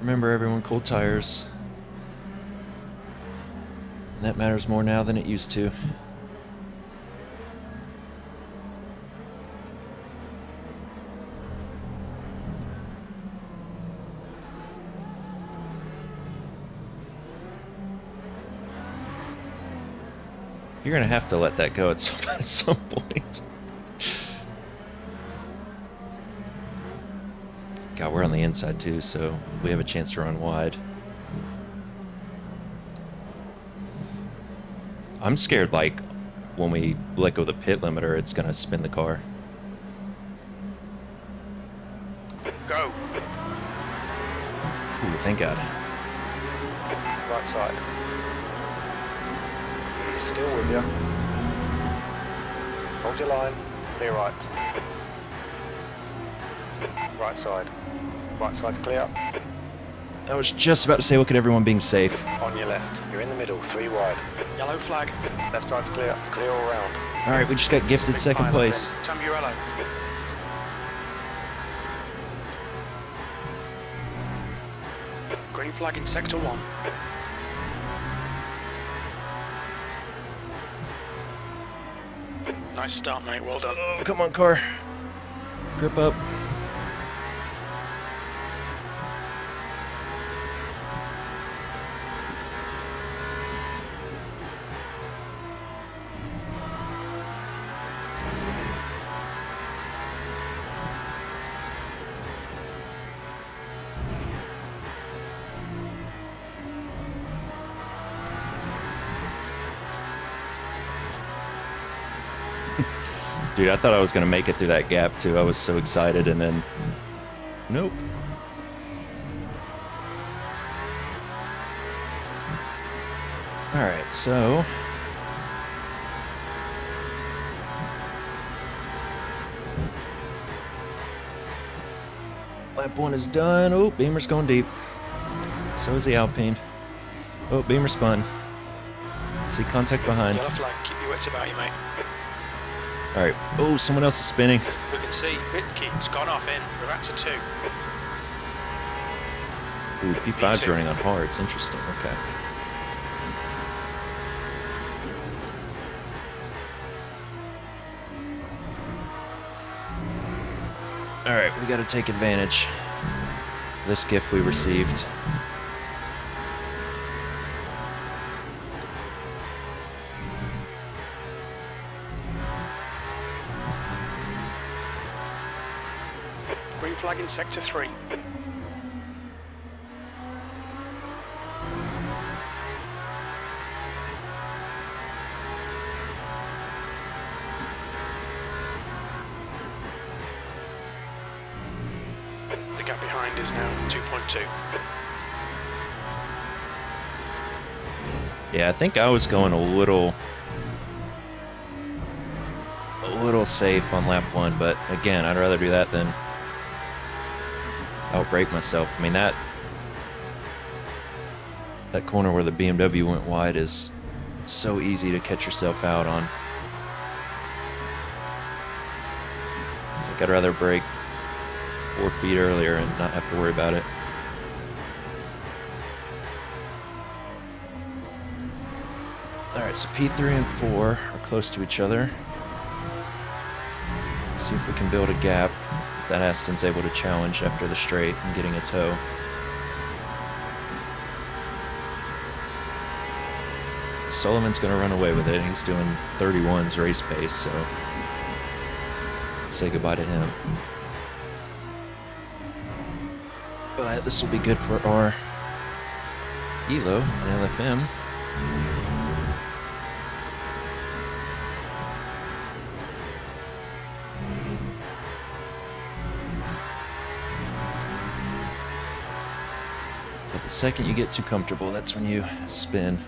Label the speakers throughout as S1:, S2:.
S1: Remember, everyone, cold tires. And that matters more now than it used to. You're gonna have to let that go at some point. God, we're on the inside too, so we have a chance to run wide. I'm scared, like, when we let go of the pit limiter, it's gonna spin the car.
S2: Go.
S1: Ooh, thank God.
S2: Right side. He's still with you. Hold your line. Clear right. Right side. Right side's clear.
S1: I was just about to say, look at everyone being safe.
S2: On your left. You're in the middle. 3 wide. Yellow flag. Left side's clear. Clear all round.
S1: Alright, we just got gifted second place.
S2: Tamburello. Green flag in sector 1. Nice start, mate. Well done.
S1: Oh, come on, car. Grip up. Dude, I thought I was going to make it through that gap, too. I was so excited, and then... Nope. Alright, so... Lap 1 is done. Oh, Beamer's going deep. So is the Alpine. Oh, Beamer spun. See contact behind.
S2: Yellow flag. Keep your wits about you, mate.
S1: Alright. Oh, someone else is spinning.
S2: We can see Bitke's gone off in. We're at to 2.
S1: Ooh, P5's running on hard. It's interesting. Okay. Alright, we gotta take advantage of this gift we received.
S2: Green flag in sector 3. The gap behind is now 2.2.
S1: Yeah, I think I was going a little safe on lap 1, but again, I'd rather do that than outbrake myself. I mean, that corner where the BMW went wide is so easy to catch yourself out on. It's like I'd rather brake 4 feet earlier and not have to worry about it. Alright, so P3 and 4 are close to each other. See if we can build a gap that Aston's able to challenge after the straight and getting a tow. Sullivan's going to run away with it. He's doing 31's race pace, so let's say goodbye to him. But this will be good for our Elo and LFM. But the second you get too comfortable, that's when you spin.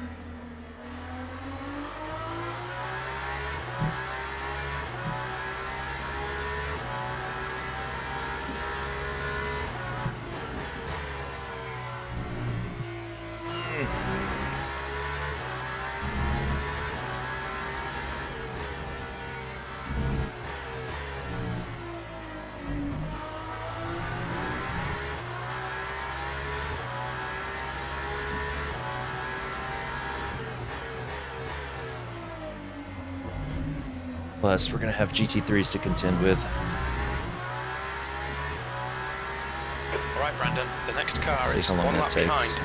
S1: Plus, we're going to have GT3s to contend with.
S2: Alright, Brandon, the next car
S1: See
S2: is
S1: how long
S2: one
S1: that
S2: lap
S1: takes.
S2: behind.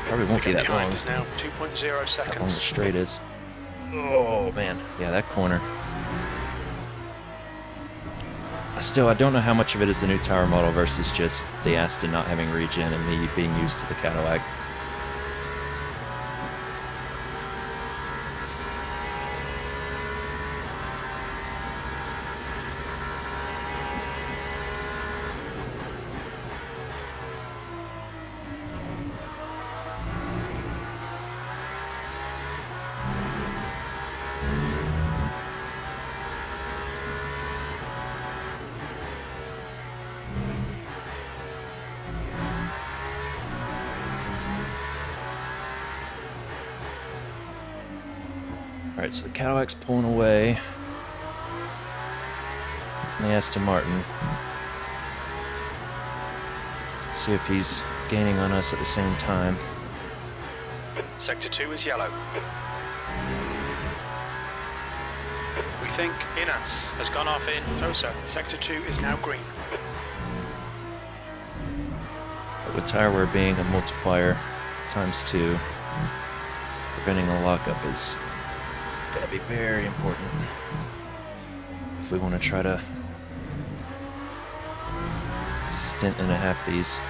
S1: Probably won't be that long.
S2: Is now 2.0
S1: How long the
S2: seconds.
S1: straight is. Oh, man. Yeah, that corner. Still, I don't know how much of it is the new tire model versus just the Aston not having regen and me being used to the Cadillac. Alright, so the Cadillac's pulling away. And the Aston Martin. See if he's gaining on us at the same time.
S2: Sector 2 is yellow. We think Inas has gone off in Tosa. Sector 2 is now green.
S1: But with tire wear being a multiplier ×2, preventing a lockup is going to be very important if we want to try to stint and a half these.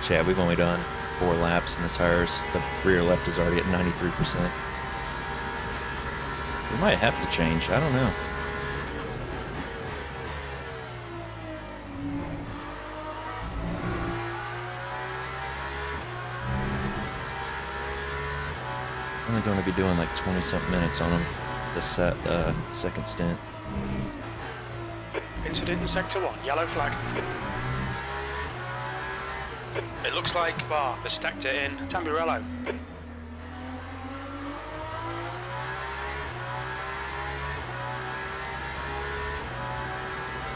S1: Yeah, we've only done 4 laps and the tires, the rear left is already at 93%. We might have to change, I don't know. Only going to be doing like 20-something minutes on them this second stint.
S2: Incident in Sector 1, yellow flag. It looks like Bar has stacked it in Tamburello.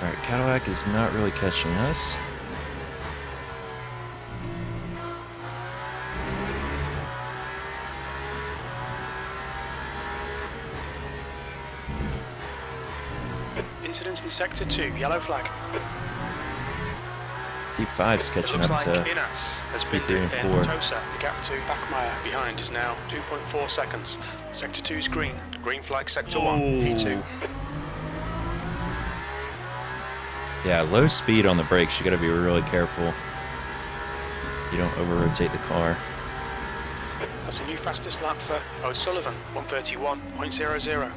S1: Alright, Cadillac is not really catching us.
S2: Incident in Sector 2, yellow flag.
S1: P5's catching up to
S2: Inas has been
S1: P3 and 4.
S2: Tosa. The gap to Bachmeier behind is now 2.4 seconds. Sector 2 is green. Green flag Sector 1, P2.
S1: Yeah, low speed on the brakes. You got to be really careful. You don't over-rotate the car.
S2: That's a new fastest lap for O'Sullivan, 131.00.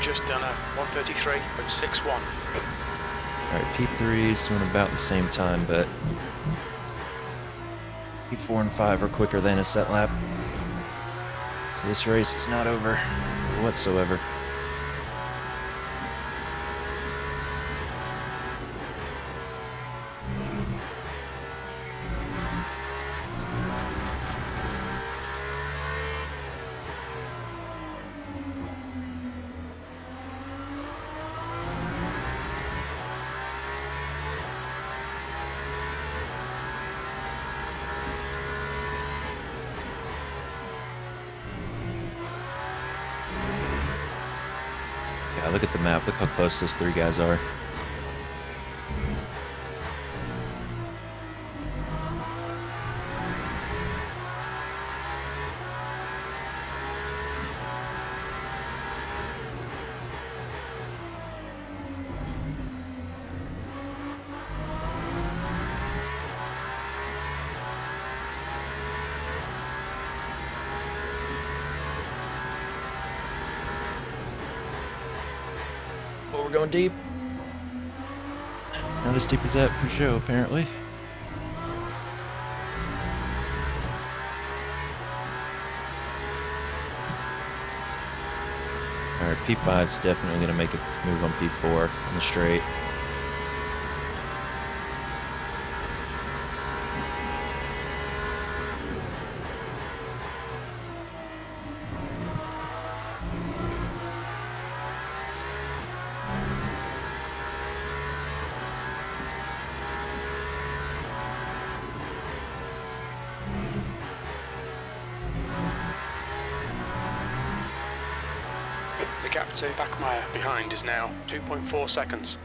S2: Just done a 133.61.
S1: Alright, P3's doing about the same time, but P4 and 5 are quicker than us that lap. So this race is not over whatsoever. Yeah, look at the map. Look how close those 3 guys are. Oh, we're going deep. Not as deep as that Peugeot, apparently. Alright, P5's definitely going to make a move on P4 on the straight.
S2: The gap to Bachmeier behind is now 2.4 seconds.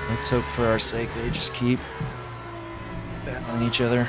S1: Let's hope for our sake they just keep battling each other.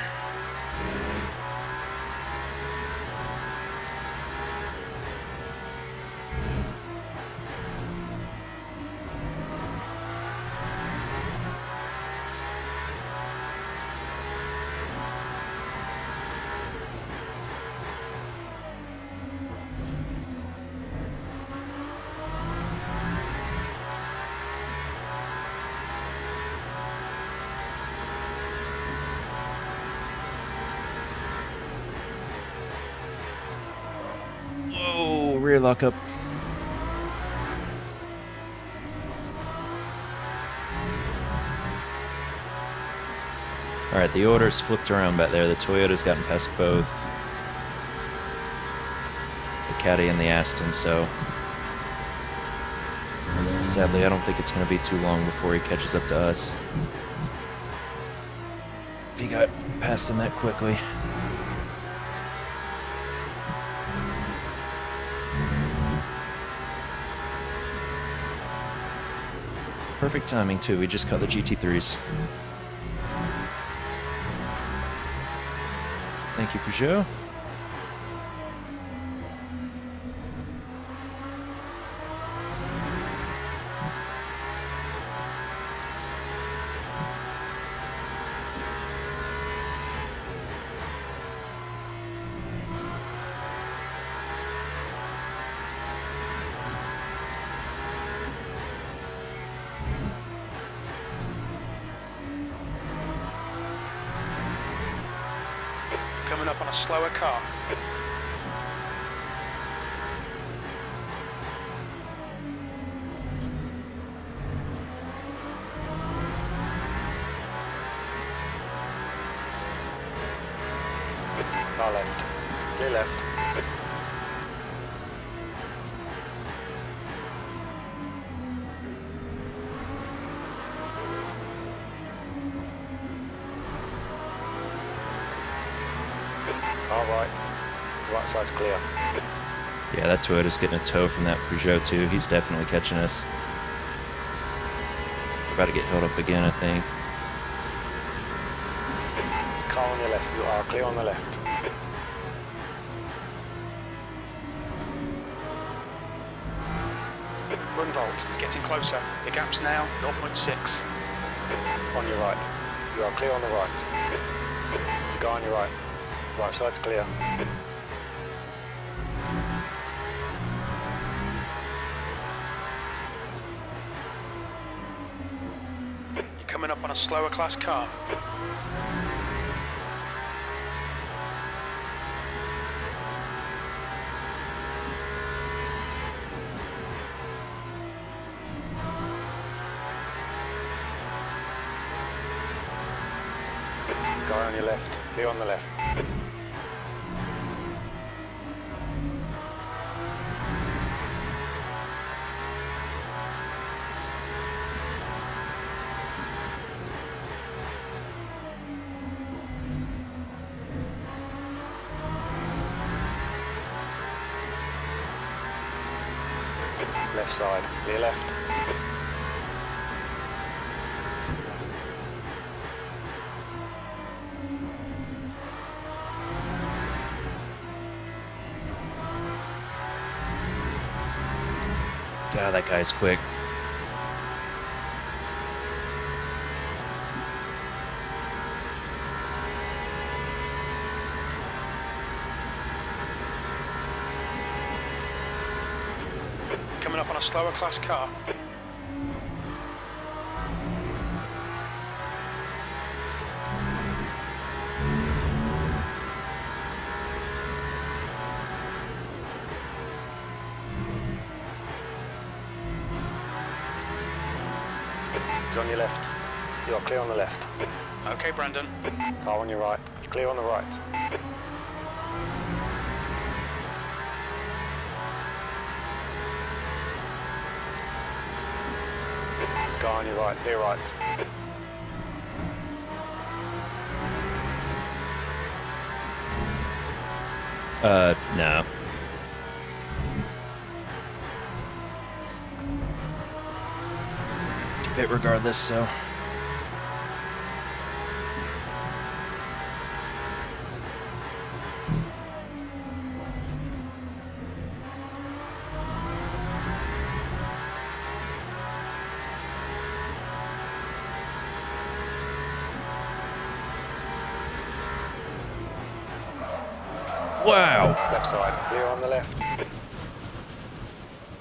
S1: Whoa, rear lockup. Alright, the order's flipped around back there. The Toyota's gotten past both the Caddy and the Aston, so sadly I don't think it's going to be too long before he catches up to us. If he got past him that quickly. Perfect timing too, we just caught the GT3s. Thank you, Peugeot.
S2: Coming up on a slower car. Car left. Clear left. All right. Right side's clear.
S1: Yeah, that Toyota's getting a tow from that Peugeot too. He's definitely catching us. We're about to get held up again, I think.
S2: Car on your left. You are clear on the left. Run volt is getting closer. The gap's now 0.6. On your right. You are clear on the right. The guy on your right. Right side's clear. You're coming up on a slower class car. Guy on your left. Clear on the left. Left side, clear left.
S1: God, that guy's quick.
S2: Coming up on a slower class car. He's on your left. You are clear on the left. Okay, Brandon. Car on your right. Clear on the right. There's a car on your right. Clear right.
S1: No. It regardless, so. Wow.
S2: Left side. Clear on the left.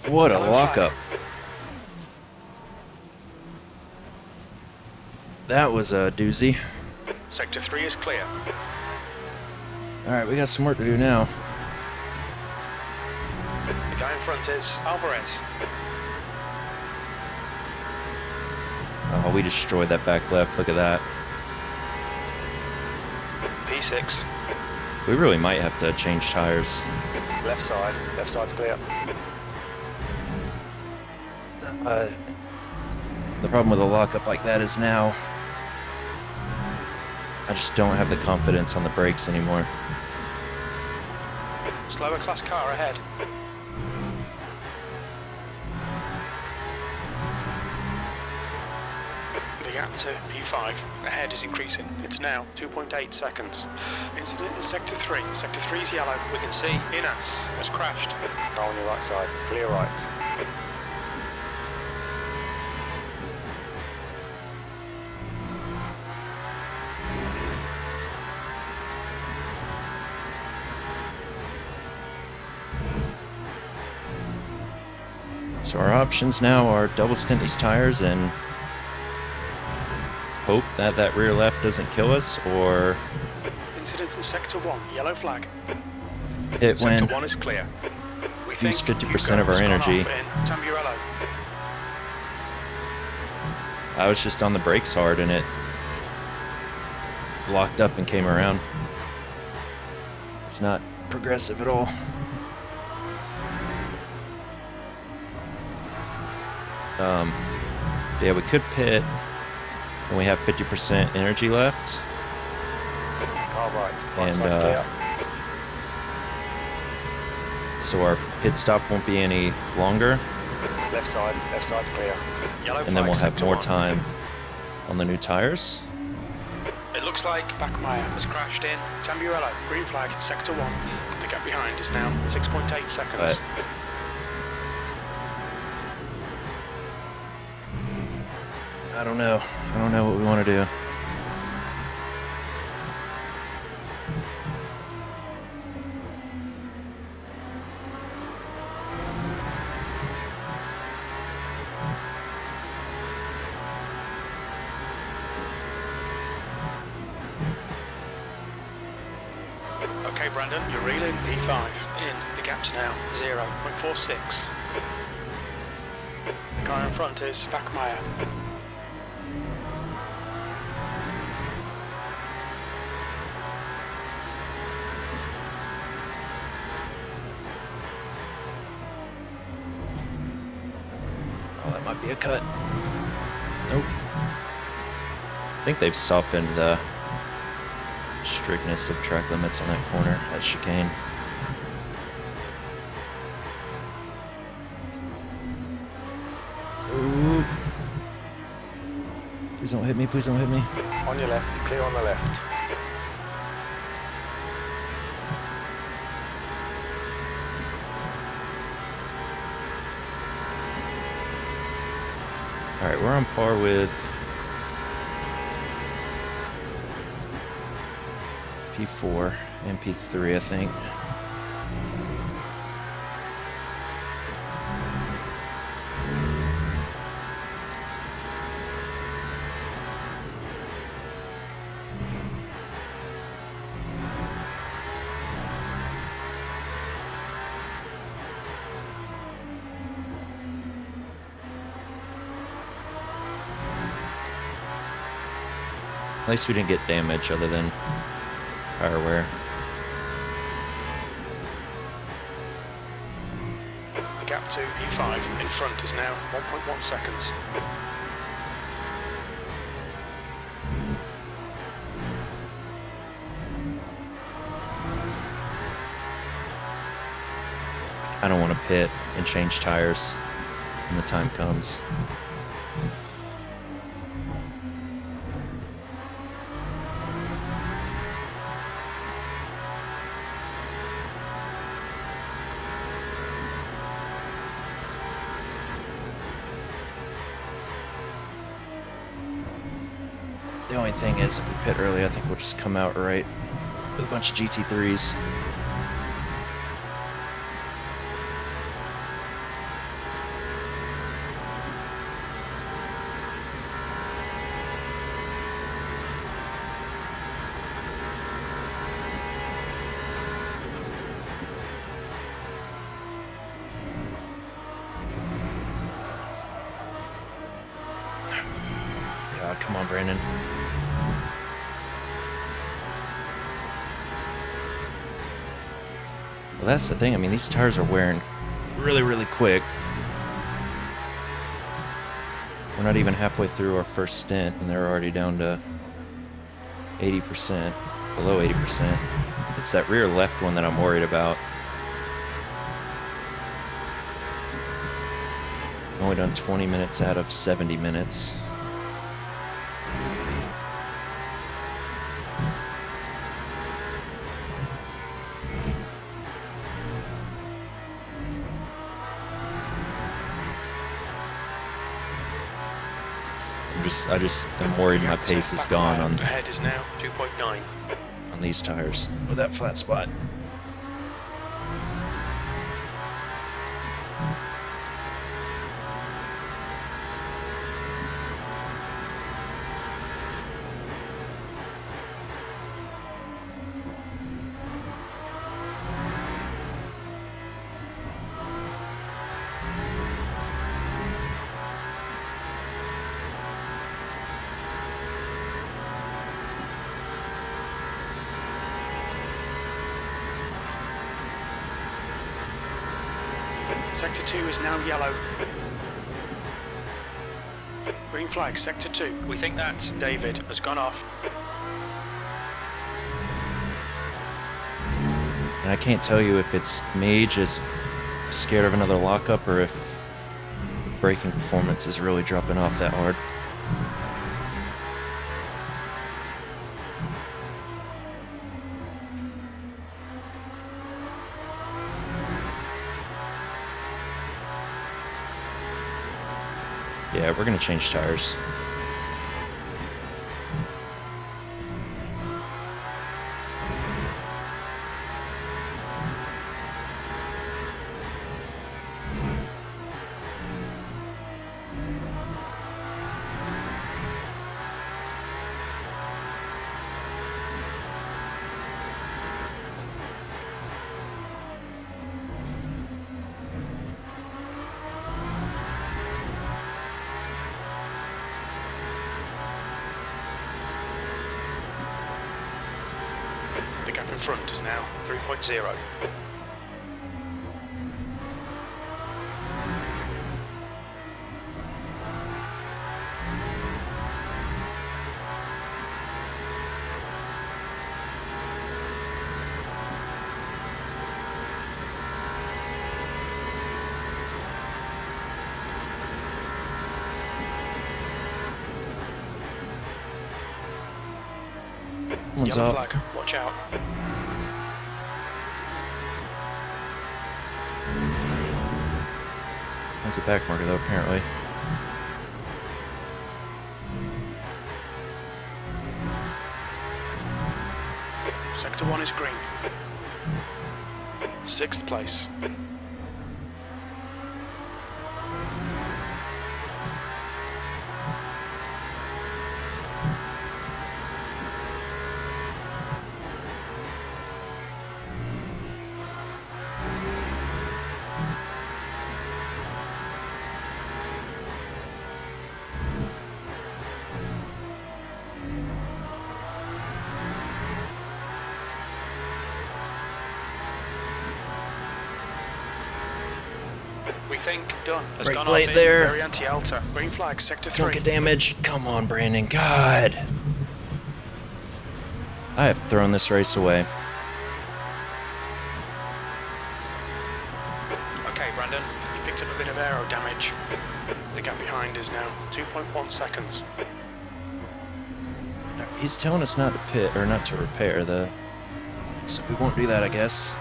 S1: What a lockup. That was a doozy.
S2: Sector 3 is clear.
S1: Alright, we got some work to do now.
S2: The guy in front is Alvarez.
S1: Oh, we destroyed that back left. Look at that.
S2: P6.
S1: We really might have to change tires.
S2: Left side. Left side's clear.
S1: The problem with a lockup like that is now I just don't have the confidence on the brakes anymore.
S2: Slower class car ahead. The gap to P5 ahead is increasing. It's now 2.8 seconds. Incident in Sector 3. Sector 3 is yellow. We can see Inas has crashed. Car on your right side. Clear right.
S1: So our options now are double stint these tires and hope that that rear left doesn't kill us, or
S2: Incident in Sector 1. Yellow flag.
S1: hit when
S2: Sector 1 is clear. We
S1: use
S2: think
S1: 50% of our
S2: Hugo has gone
S1: energy.
S2: off in Tamburello.
S1: I was just on the brakes hard and it locked up and came around. It's not progressive at all. Yeah, we could pit when we have 50% energy left.
S2: Car right. Right
S1: And,
S2: side's clear.
S1: So our pit stop won't be any longer,
S2: Left side's clear. Yellow
S1: and then we'll
S2: flag,
S1: have
S2: Sector
S1: more
S2: 1.
S1: time on the new tires.
S2: It looks like Bachmeyer has crashed in Tamburello. Green flag, Sector 1. The gap behind is now 6.8 seconds.
S1: But I don't know. I don't know what we want to do.
S2: Okay, Brandon, you're reeling P5 in. The gap's now 0.46. The car in front is Bachmeyer.
S1: Oh, that might be a cut. Nope. I think they've softened the strictness of track limits on that corner, that chicane. Ooh. Please don't hit me, please don't hit me.
S2: On your left, clear on the left.
S1: Alright, we're on par with P4 and P3, I think. At least we didn't get damage other than tire wear.
S2: The gap to E5 in front is now 1.1 seconds.
S1: I don't want to pit and change tires when the time comes. The only thing is, if we pit early, I think we'll just come out right with a bunch of GT3s. God, come on, Brandon. Well, that's the thing. I mean, these tires are wearing really, really quick. We're not even halfway through our first stint, and they're already down to 80%, below 80%. It's that rear left one that I'm worried about. Only done 20 minutes out of 70 minutes. I just am worried my pace is gone on
S2: ahead is now 2.9
S1: on these tires with that flat spot.
S2: Sector 2 is now yellow. Green flag, Sector 2. We think that David has gone off.
S1: And I can't tell you if it's me just scared of another lockup or if braking performance is really dropping off that hard. Yeah, we're gonna change tires.
S2: The gap in front is now 3.0.
S1: One's
S2: Yellow
S1: off.
S2: flag, watch out.
S1: That's a back marker though, apparently.
S2: Sector 1 is green. 6th place. We think done. Has
S1: Brake
S2: gone
S1: plate
S2: off in
S1: there.
S2: very anti-alta. Green flag, sector 3.
S1: Don't get damaged. Come on, Brandon. God. I have thrown this race away.
S2: Okay, Brandon, you picked up a bit of aero damage. The gap behind is now 2.1 seconds.
S1: He's telling us not to pit, or not to repair the... So we won't do that, I guess.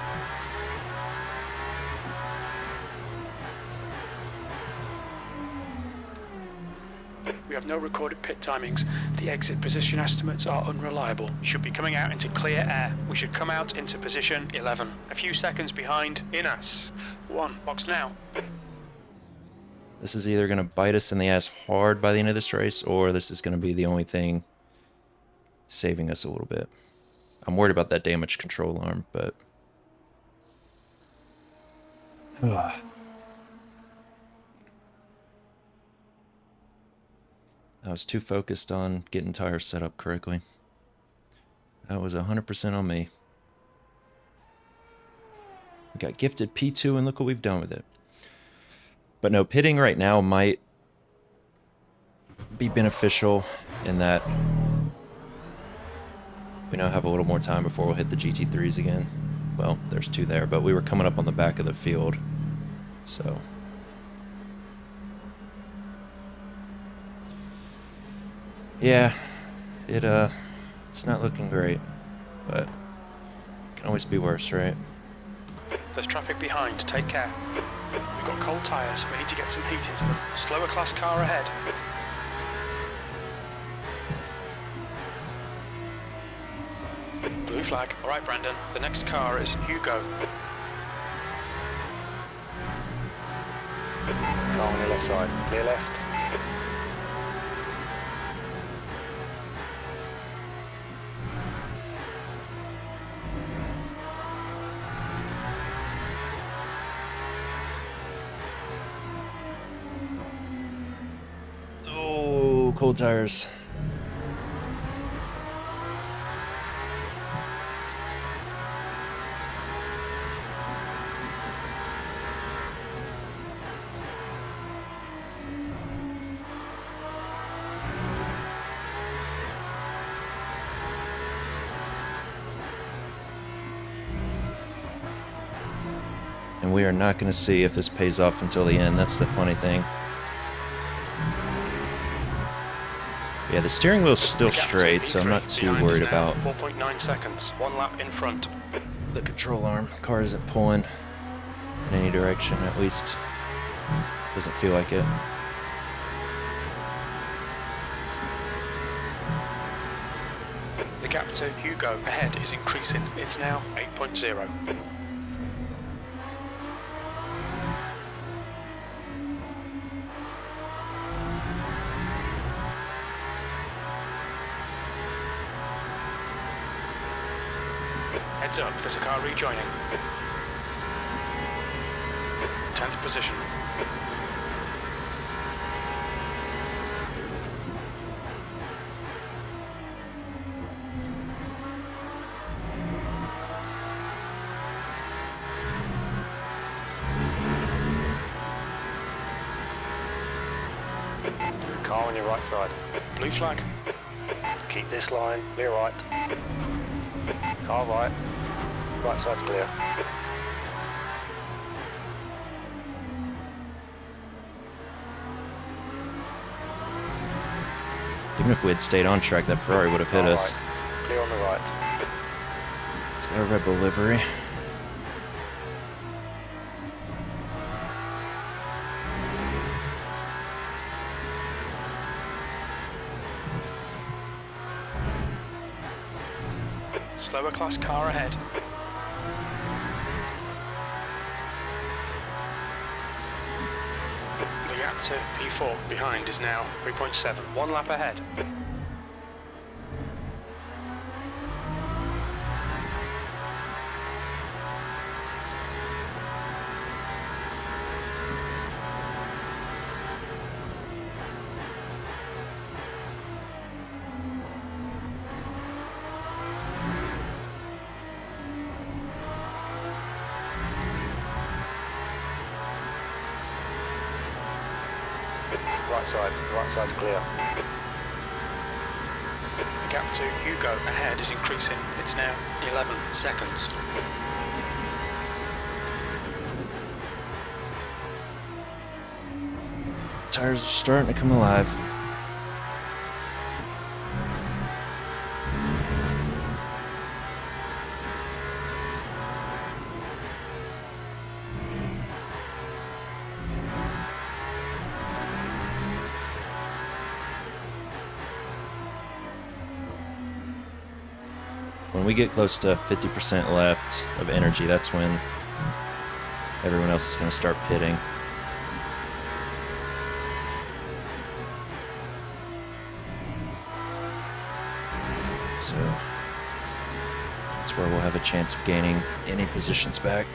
S2: We have no recorded pit timings. The exit position estimates are unreliable. Should be coming out into clear air. We should come out into position 11. A few seconds behind Inas. 1, box now.
S1: This is either going to bite us in the ass hard by the end of this race, or this is going to be the only thing saving us a little bit. I'm worried about that damage control arm, but... I was too focused on getting tires set up correctly. That was 100% on me. We got gifted P2 and look what we've done with it. But no, pitting right now might be beneficial in that we now have a little more time before we'll hit the GT3s again. Well, there's 2 there, but we were coming up on the back of the field, so... Yeah, it's not looking great, but it can always be worse, right?
S2: There's traffic behind, take care. We've got cold tyres, we need to get some heat into them. Slower class car ahead. Blue flag. Alright, Brandon, the next car is Hugo. Car on your left side, clear left.
S1: Oh, cold tires. And we are not going to see if this pays off until the end. That's the funny thing. Yeah, the steering wheel's still straight, so I'm not too worried about
S2: 4.9 seconds, 1 lap in front.
S1: the control arm. The car isn't pulling in any direction, at least doesn't feel like it.
S2: The gap to Hugo ahead is increasing. It's now 8.0. Heads up, there's a car rejoining. 10th position. Car on your right side. Blue flag. Keep this line, clear right. Car right. Right side's clear.
S1: Even if we had stayed on track, that Ferrari would have hit us.
S2: Right. Clear on the right.
S1: It's got a Red Bull livery.
S2: Slower class car ahead. The gap to P4 behind is now 3.7, 1 lap ahead.
S3: Right side's clear.
S2: The gap to Hugo ahead is increasing. It's now 11 seconds.
S1: Tires are starting to come alive. When we get close to 50% left of energy, that's when everyone else is going to start pitting. So that's where we'll have a chance of gaining any positions back.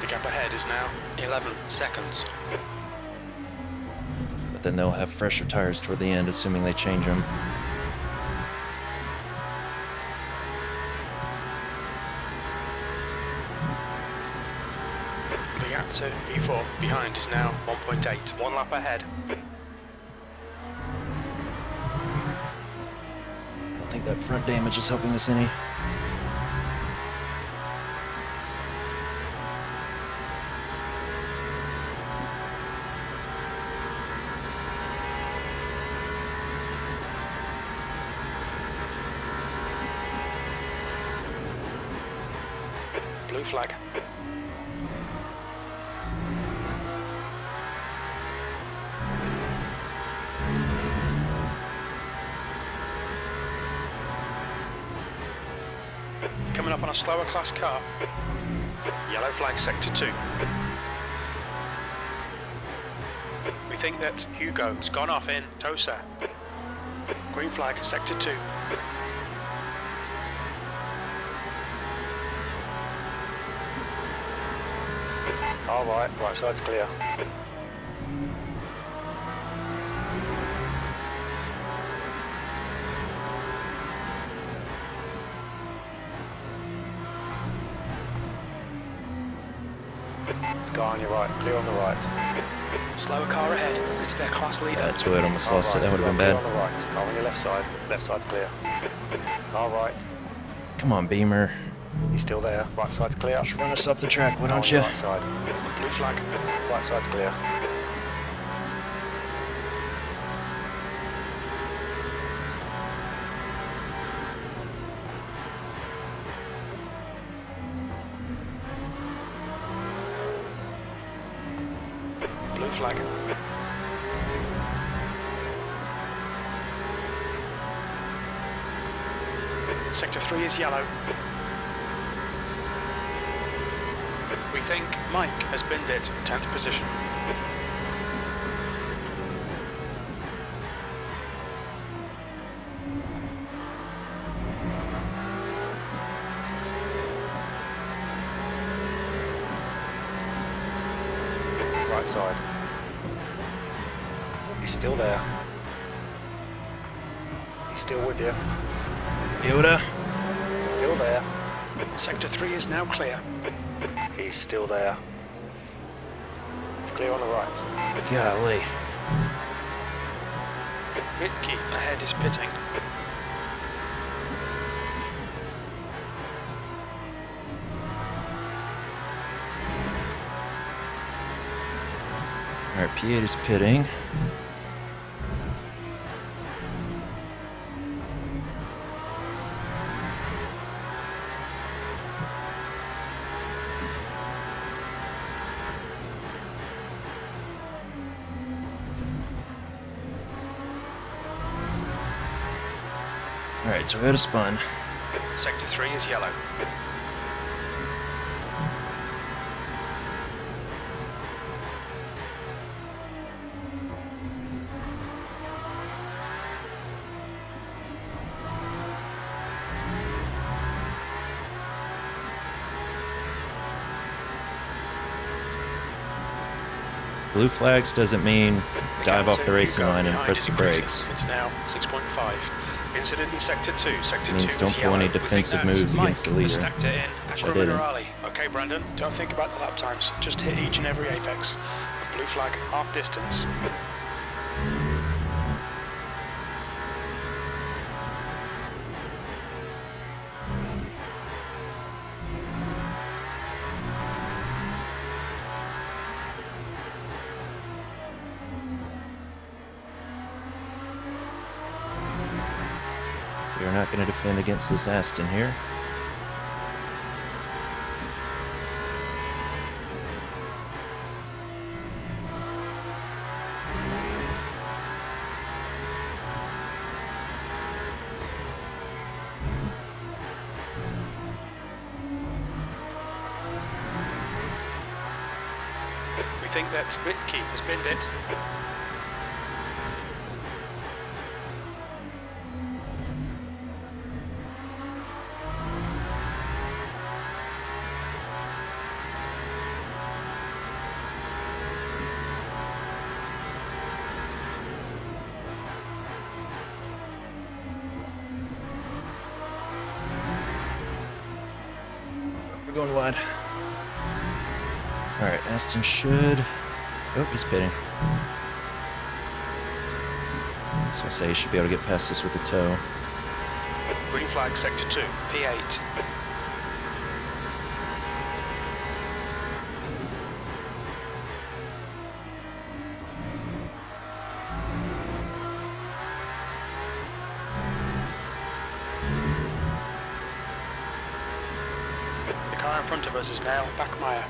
S2: The gap ahead is now 11 seconds.
S1: But then they'll have fresher tires toward the end, assuming they change them.
S2: The gap to P4 behind is now 1.8. 1 lap ahead.
S1: I don't think that front damage is helping us any.
S2: Blue flag. Coming up on a slower class car. Yellow flag, sector 2. We think that Hugo's gone off in Tosa. Green flag, sector 2.
S3: All right side's clear. It's car on your right, clear on the right.
S2: Slower car ahead. It's their class leader.
S1: That's who I'd almost lost it. That would have been
S3: Clear
S1: bad.
S3: on the right, car on your left side. Left side's clear. All right,
S1: Come on, Beamer.
S3: he's still there. Right side's clear.
S1: Just run us off the track, why
S3: Car on
S1: don't
S3: your
S1: you?
S3: Right side.
S2: Blue flag.
S3: Right side's clear.
S2: Blue flag. Sector 3 is yellow. We think Mike has binned it, 10th position.
S3: Right side. He's still there. He's still with you.
S1: Yoda.
S3: Still there.
S2: Sector 3 is now clear.
S3: He's still there. Clear on the right.
S1: Golly.
S2: Whitkey ahead is pitting.
S1: Alright, P8 is pitting. Alright, so we got a spun.
S2: Sector 3 is yellow.
S1: Blue flags doesn't mean dive off the racing line and press the brakes.
S2: It's now 6.5. Incident in Sector 2. Sector 2
S1: Means don't
S2: is
S1: pull any
S2: yellow.
S1: defensive
S2: We think
S1: moves
S2: that
S1: against the
S2: Mike
S1: leader,
S2: stacked it in.
S1: which I
S2: Aquaman
S1: didn't.
S2: Raleigh. Okay, Brandon, don't think about the lap times. Just hit each and every apex. Blue flag, half distance.
S1: We're not going to defend against this Aston here.
S2: We think that Whitkey has binned it.
S1: We're going wide. Alright, Aston should... Oh, he's pitting. So I say he should be able to get past us with the toe.
S2: Green flag, Sector 2, P8. The car in front of us is now Bachmeier.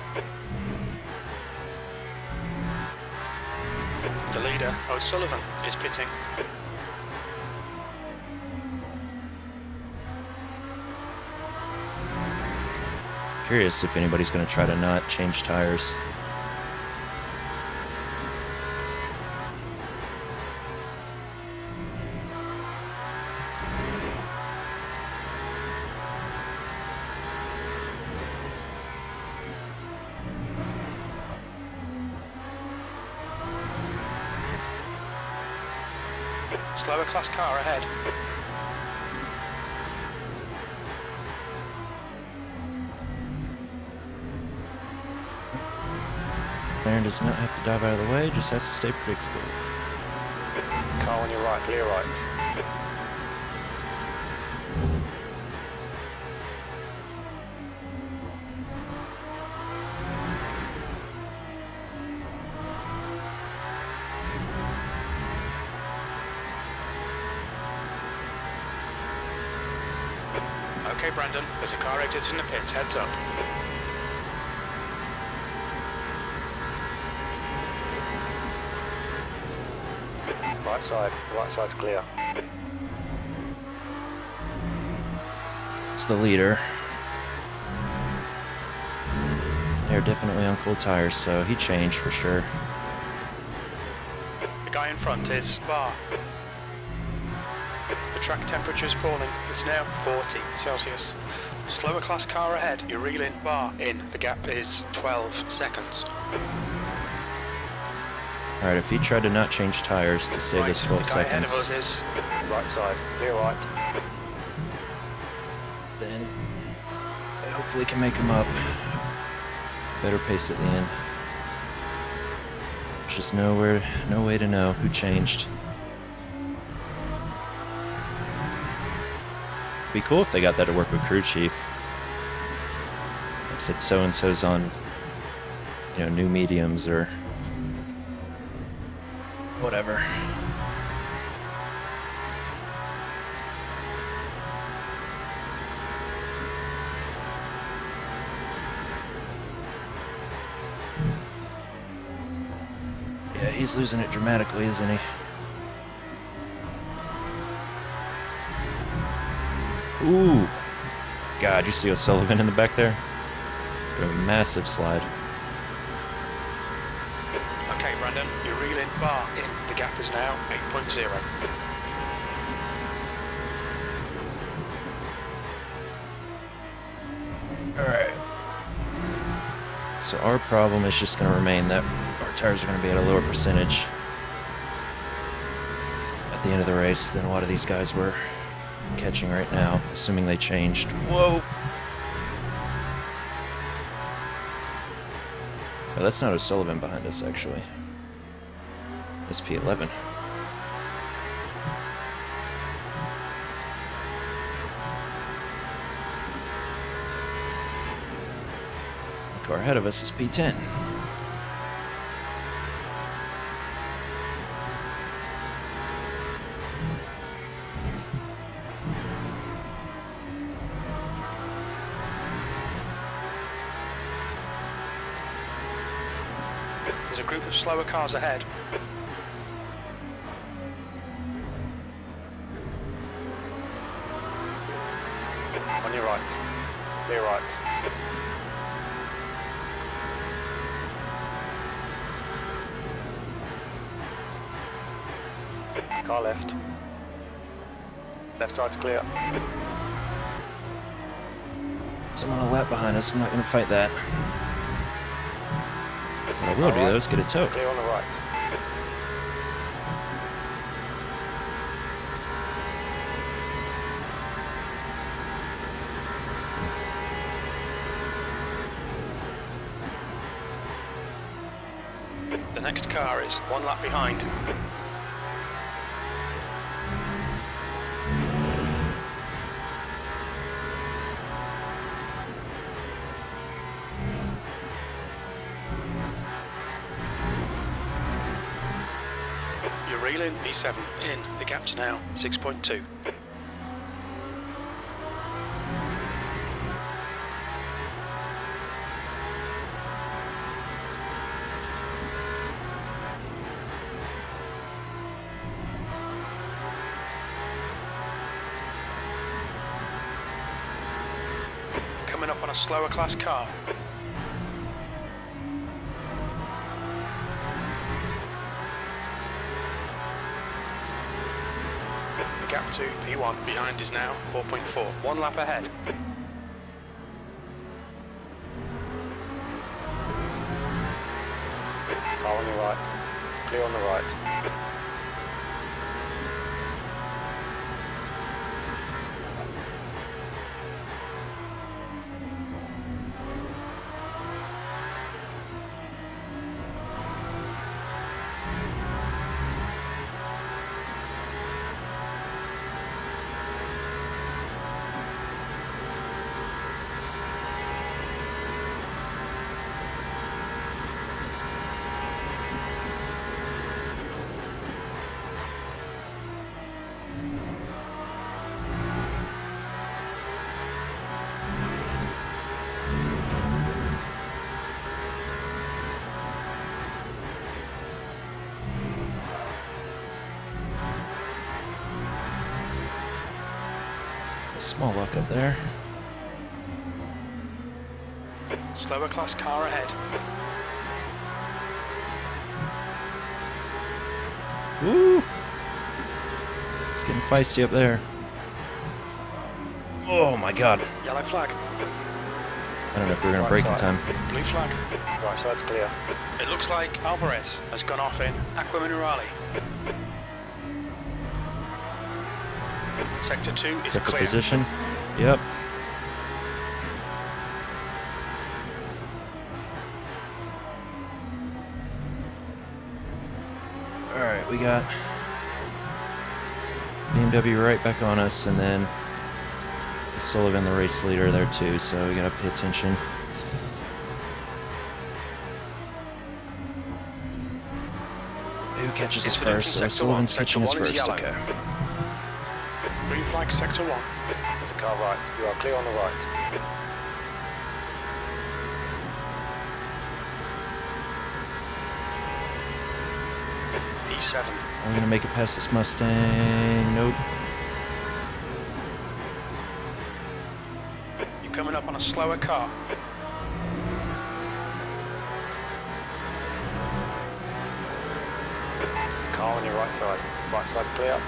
S2: The leader, O'Sullivan, is pitting.
S1: Curious if anybody's going to try to not change tires.
S2: Slower class car ahead.
S1: Aaron does not have to dive out of the way, just has to stay predictable.
S3: Car on your right, clear right.
S2: Okay, Brandon, there's a car exiting the pits, heads up.
S3: Right side's clear.
S1: It's the leader. They're definitely on cold tires, so he changed for sure.
S2: The guy in front is Bar. The track temperature's falling, it's now 40 Celsius. Slower class car ahead, you're reeling Bar in. The gap is 12 seconds.
S1: Alright, if he tried to not change tires to save us 12
S2: the guy ahead
S1: seconds,
S2: of us is
S3: Right side, clear right.
S1: then I hopefully can make him up. Better pace at the end. There's just no way to know who changed. Be cool if they got that to work with crew chief. Like I said, so and so's on, new mediums or whatever. Yeah, he's losing it dramatically, isn't he? Ooh. God, you see O'Sullivan in the back there? A massive slide.
S2: okay, Brandon, you're reeling Bar in. The gap is now 8.0.
S1: Alright. So our problem is just going to remain that our tires are going to be at a lower percentage at the end of the race than a lot of these guys were catching right now, assuming they changed. Whoa! Oh, that's not O'Sullivan behind us, actually. SP11. The car ahead of us is P10.
S2: There's a group of slower cars ahead.
S3: On your right. Clear right. Car left. Left side's clear.
S1: Someone a lap behind us. I'm not going to fight that. What I will do, though, is get a tow.
S3: Clear on the right.
S2: The next car is 1 lap behind. You're reeling, E7 in. The gap's now 6.2. Coming up on a slower class car. The gap to P1 behind is now 4.4. 1 lap ahead.
S3: Car on your right. Clear on the right.
S1: A small luck up there.
S2: Slower class car ahead.
S1: Woo! It's getting feisty up there. Oh my god.
S2: Yellow flag.
S1: I don't know if we're gonna break in time.
S2: Blue flag.
S3: Right side's clear.
S2: It looks like Alvarez has gone off in Aqua Minerale. Sector 2 is
S1: Except for
S2: clear.
S1: position. Yep. Alright, we got BMW right back on us, and then Sullivan, the race leader, there too, so we gotta pay attention. Who catches us
S2: Incident in
S1: first? So
S2: sector
S1: Sullivan's
S2: one.
S1: catching us
S2: Sector 1 is
S1: first,
S2: yellow.
S1: okay.
S2: Green flag, sector 1.
S3: There's a car right. You are clear on the right.
S2: E7.
S1: I'm gonna make it past this Mustang. Nope.
S2: You're coming up on a slower car.
S3: Car on your right side. Right side's clear.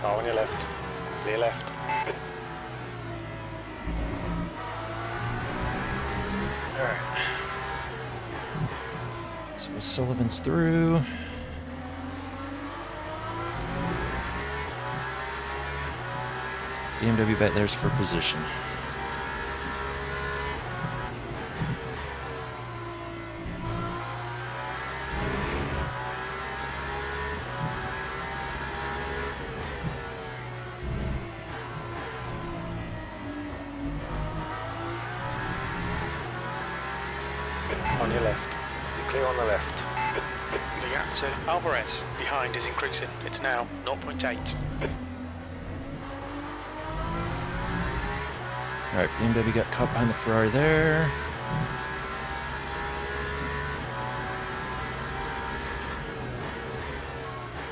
S3: Car on your left. Clear left.
S1: Alright. So Sullivan's through. BMW back there's for position.
S3: On your left. You're clear on the left.
S2: The gap to Alvarez behind is increasing. It's now 0.8.
S1: Alright, BMW got caught behind the Ferrari there.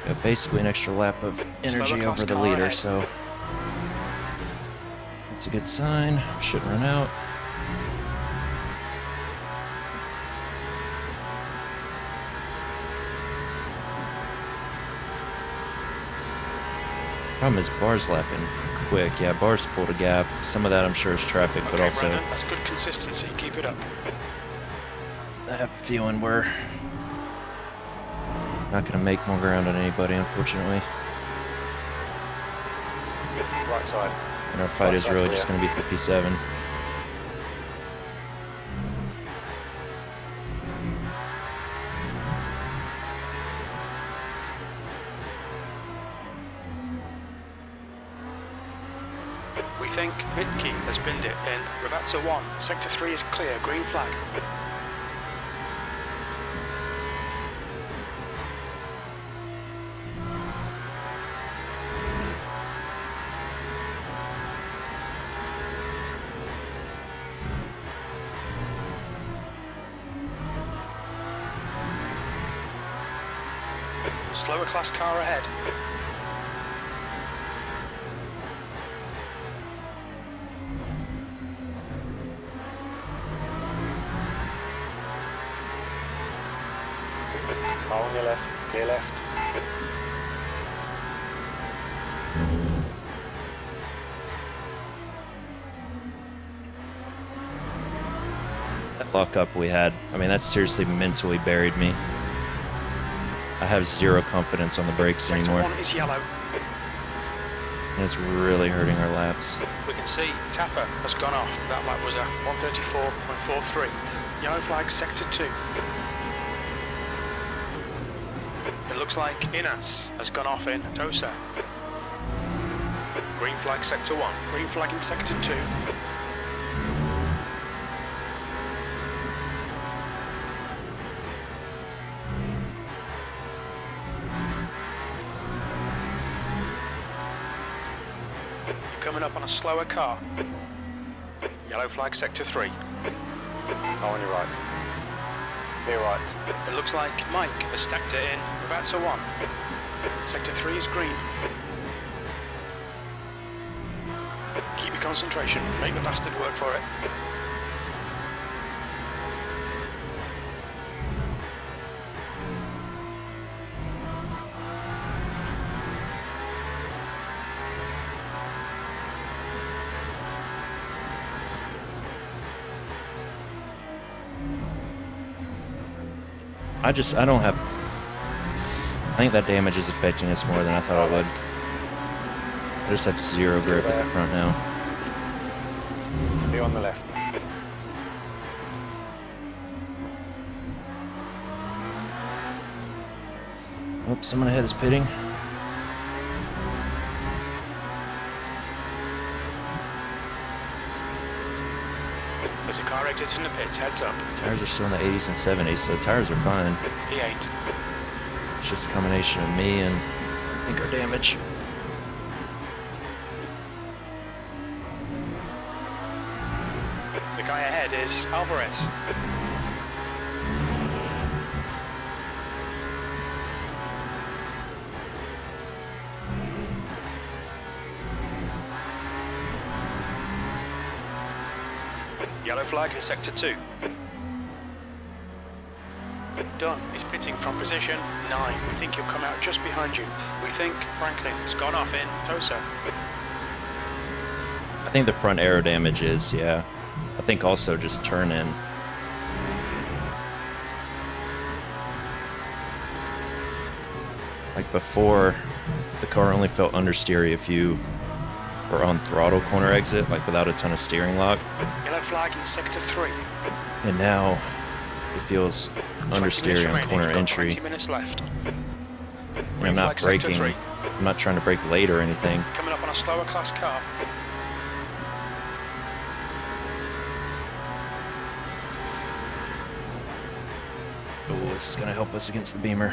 S1: Got basically an extra lap of energy
S2: Slower
S1: over the
S2: car
S1: leader,
S2: ahead.
S1: so that's a good sign. Shouldn't run out. Problem is Bar's lapping quick. Yeah, Bar's pulled a gap. Some of that I'm sure is traffic, but
S2: Okay,
S1: also
S2: Brandon, that's good consistency. Keep it up.
S1: I have a feeling we're not going to make more ground on anybody, unfortunately.
S3: Right side.
S1: And our fight
S3: Right
S1: is
S3: side's
S1: really
S3: clear.
S1: just going to be 57.
S2: We think Mitke has binned it in Ravazza 1. Sector 3 is clear. Green flag. Slower class car ahead.
S3: Car on your left. Clear left.
S1: That lockup we had, I mean, that seriously mentally buried me. I have zero confidence on the brakes
S2: Sector
S1: anymore.
S2: 1 is yellow.
S1: And it's really hurting our laps.
S2: We can see Tapper has gone off. That lap was a 134.43. Yellow flag sector 2. It looks like Inas has gone off in Tosa. Green flag sector 1. Green flag in sector 2. Coming up on a slower car. Yellow flag sector 3.
S3: Car on your right. Clear right.
S2: It looks like Mike has stacked it in Ravazza 1. Sector 3 is green. Keep your concentration. Make the bastard work for it.
S1: I don't have... I think that damage is affecting us more than I thought it would. I just have zero grip at the front now.
S3: Clear on the left.
S1: Oh, someone ahead is pitting.
S2: There's a car exiting the pits. Heads up.
S1: Tires are still in the 80s and 70s, so the tires are fine.
S2: P8.
S1: It's just a combination of me and I think our damage.
S2: The guy ahead is Alvarez. Yellow flag is sector 2. Dunn is pitting from position 9. We think he'll come out just behind you. We think Franklin has gone off in Tosa.
S1: I think the front aero damage is, yeah. I think also just turn in. Like before, the car only felt understeery if you were on throttle corner exit, like without a ton of steering lock.
S2: Yellow flag in sector 3.
S1: And now it feels
S2: 20 minutes
S1: understeery on
S2: remaining,
S1: corner
S2: you've got
S1: entry.
S2: 20 minutes left.
S1: And I'm
S2: Green
S1: not
S2: flag sector
S1: braking.
S2: 3.
S1: I'm not trying to brake late or anything.
S2: Coming up on a slower class car.
S1: Oh, this is going to help us against the Beamer.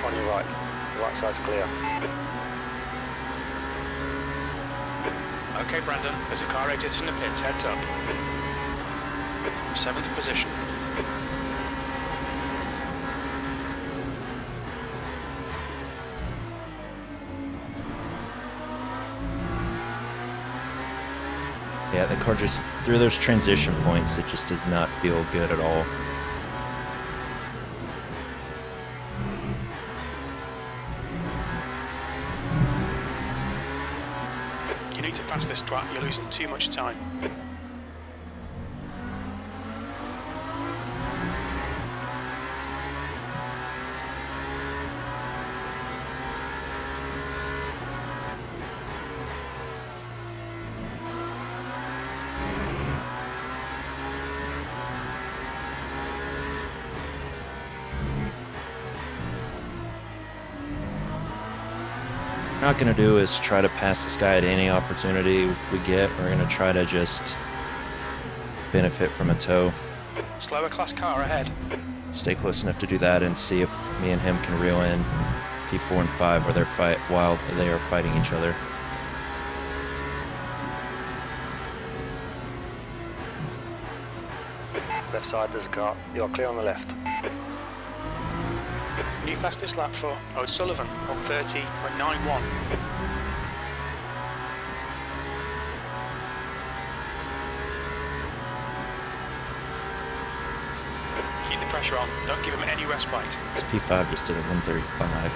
S3: On your right. The right side's clear.
S2: Okay, Brandon, there's a car exiting the pits, heads up. 7th position.
S1: Yeah, the car just, through those transition points, it just does not feel good at all.
S2: You need to pass this twat, you're losing too much time.
S1: What we're not going to do is try to pass this guy at any opportunity we get. We're going to try to just benefit from a tow.
S2: Slower class car ahead.
S1: Stay close enough to do that and see if me and him can reel in P4 and 5 where while they are fighting each other.
S3: Left side, there's a car. You're clear on the left.
S2: New fastest lap for O'Sullivan on 30.91. Keep the pressure on, don't give him any respite.
S1: This P5 just did a 135.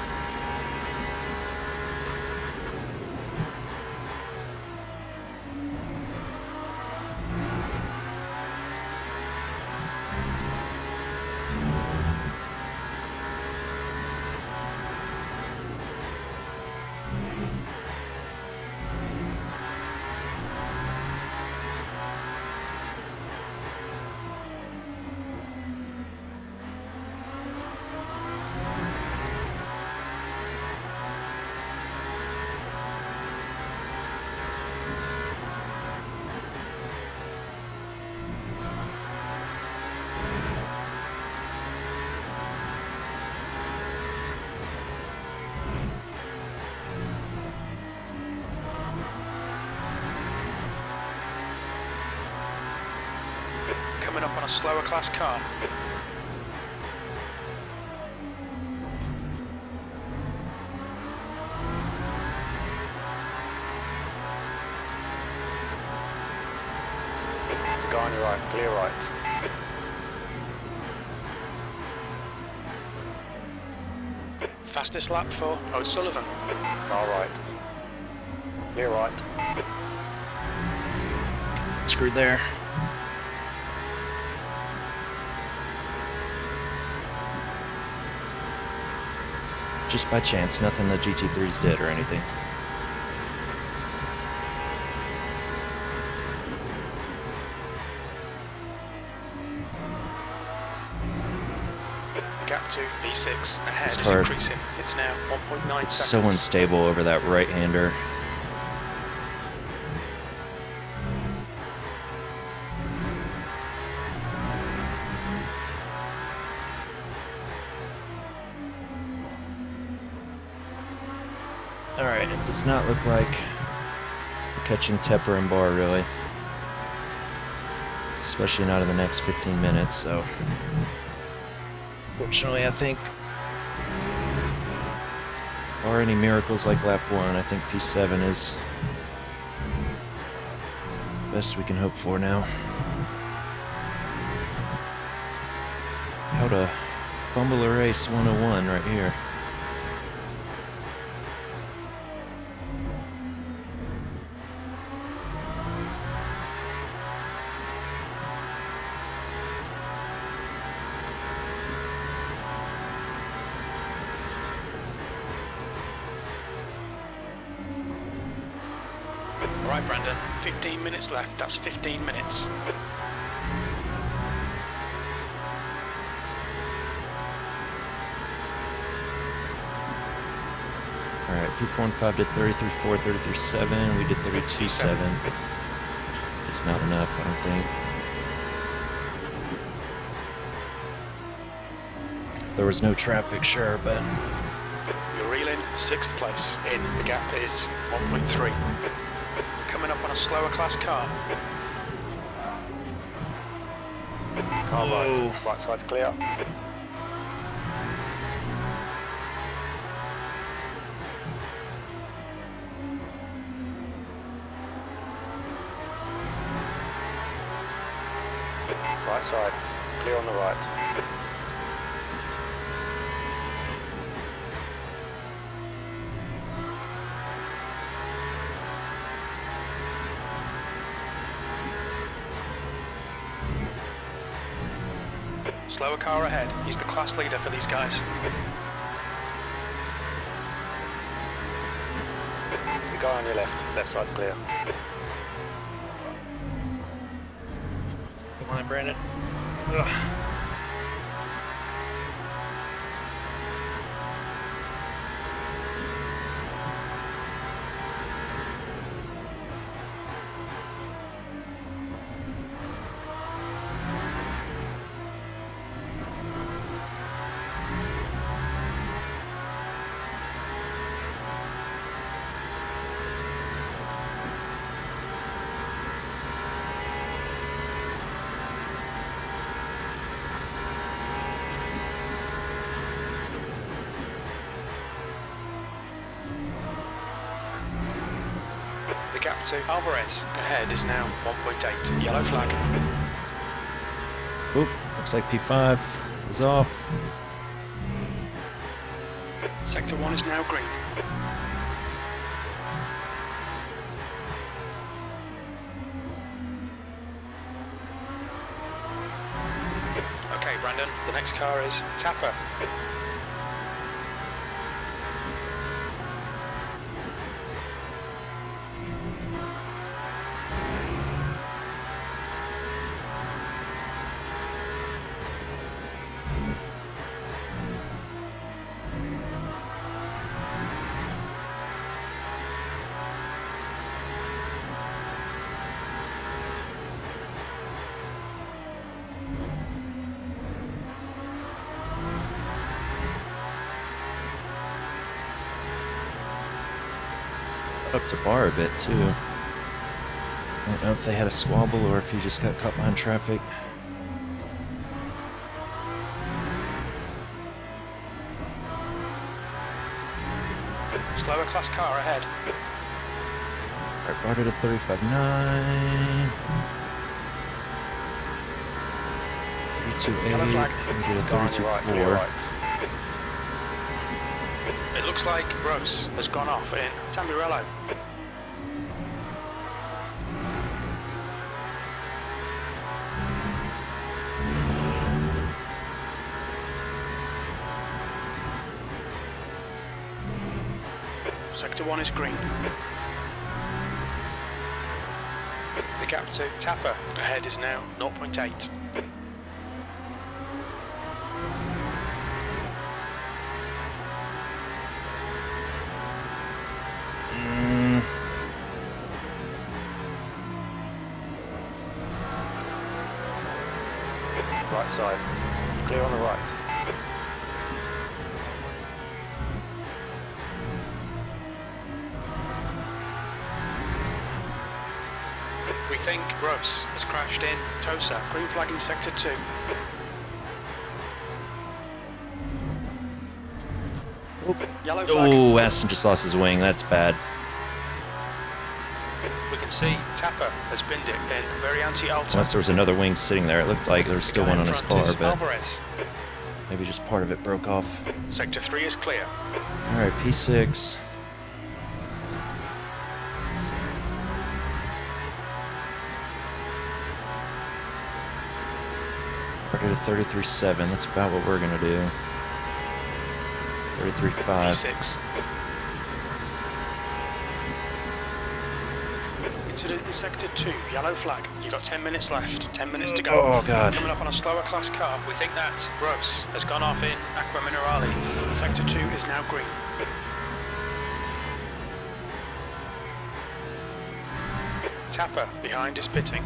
S2: Coming up on a slower class car.
S3: There's a guy on your right. Clear right.
S2: Fastest lap for O'Sullivan.
S3: Car right. Clear right.
S1: Screwed there. Just by chance, nothing the GT3s did or anything.
S2: The gap to B6 ahead
S1: This
S2: is
S1: car-
S2: increasing. It's now 1.9
S1: It's
S2: seconds.
S1: so unstable over that right-hander. Alright, it does not look like we're catching Tepper and Bar, really. Especially not in the next 15 minutes, so... Fortunately, I think... Bar any miracles like lap 1, I think P7 is... best we can hope for now. How to fumble a race 101 right here.
S2: right, Brandon. 15 minutes left. That's 15 minutes.
S1: Alright, P415 did 33.4, 33.7. We did 32.7. It's not enough, I don't think. There was no traffic, sure, but
S2: You're reeling 6th place. In, the gap is 1.3. Coming up on a slower class car.
S3: Car right side's clear. Right side, clear on the right.
S2: Slower car ahead. He's the class leader for these guys.
S3: There's a guy on your left side's clear.
S1: come on, Brandon. Ugh.
S2: The gap to Alvarez ahead is now 1.8. Yellow flag.
S1: Oop, looks like P5 is off.
S2: Sector 1 is now green. Okay, Brandon, the next car is Tapper.
S1: Up to bar a bit too. I don't know if they had a squabble or if he just got caught behind traffic.
S2: Slower class car ahead.
S1: Alright, bar did a 35.9. 32.8. We did a
S3: Guy on your right, clear
S1: 32.4.
S3: right.
S2: It looks like Gross has gone off in Tamburello. Sector 1 is green. The gap to Tapper ahead is now 0.8.
S3: Right side, clear on the right.
S2: We think Gross has crashed in Tosa. Green flag in Sector 2. Yellow flag.
S1: Oh, Aston just lost his wing. That's bad.
S2: We can see Tapper has binned it in very anti-alto.
S1: Unless there was another wing sitting there. It looked like there was still one on his car, but
S2: Alvarez.
S1: maybe just part of it broke off.
S2: Sector 3 is clear.
S1: Alright, P6. Started at 33.7. That's about what we're gonna do. 33.5.
S2: P6. Incident in Sector 2, yellow flag. You've got 10 minutes left, 10 minutes to go.
S1: Oh, God.
S2: Coming up on a slower class car. We think that Gross has gone off in Aqua Minerale. Sector 2 is now green. Tapper behind is pitting.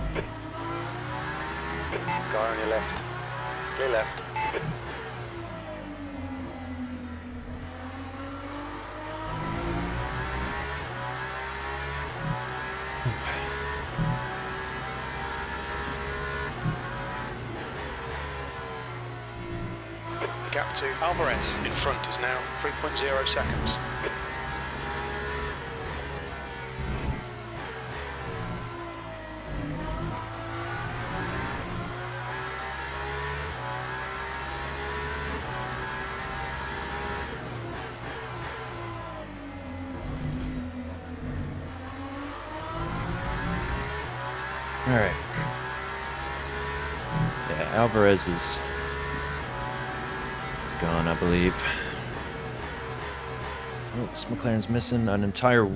S3: Guy on your left. Clear left.
S2: The gap to Alvarez in front is now 3.0 seconds.
S1: All right. Yeah, Alvarez is gone, I believe. Oh, this McLaren's missing an entire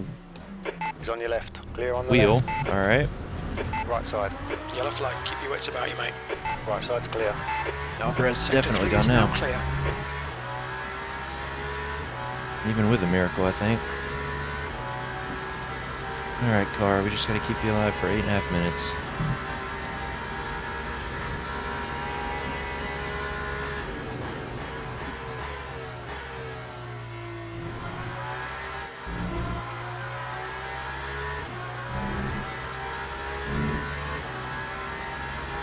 S3: He's on your left. Clear on the
S1: wheel.
S3: left.
S1: All right.
S3: Right side.
S2: Yellow flag, keep your wits about you, mate.
S3: Right side's clear.
S1: Alvarez is
S2: Sector
S1: definitely
S2: 3
S1: gone
S2: is
S1: now.
S2: Clear.
S1: Even with a miracle, I think. All right, car. We just got to keep you alive for 8.5 minutes.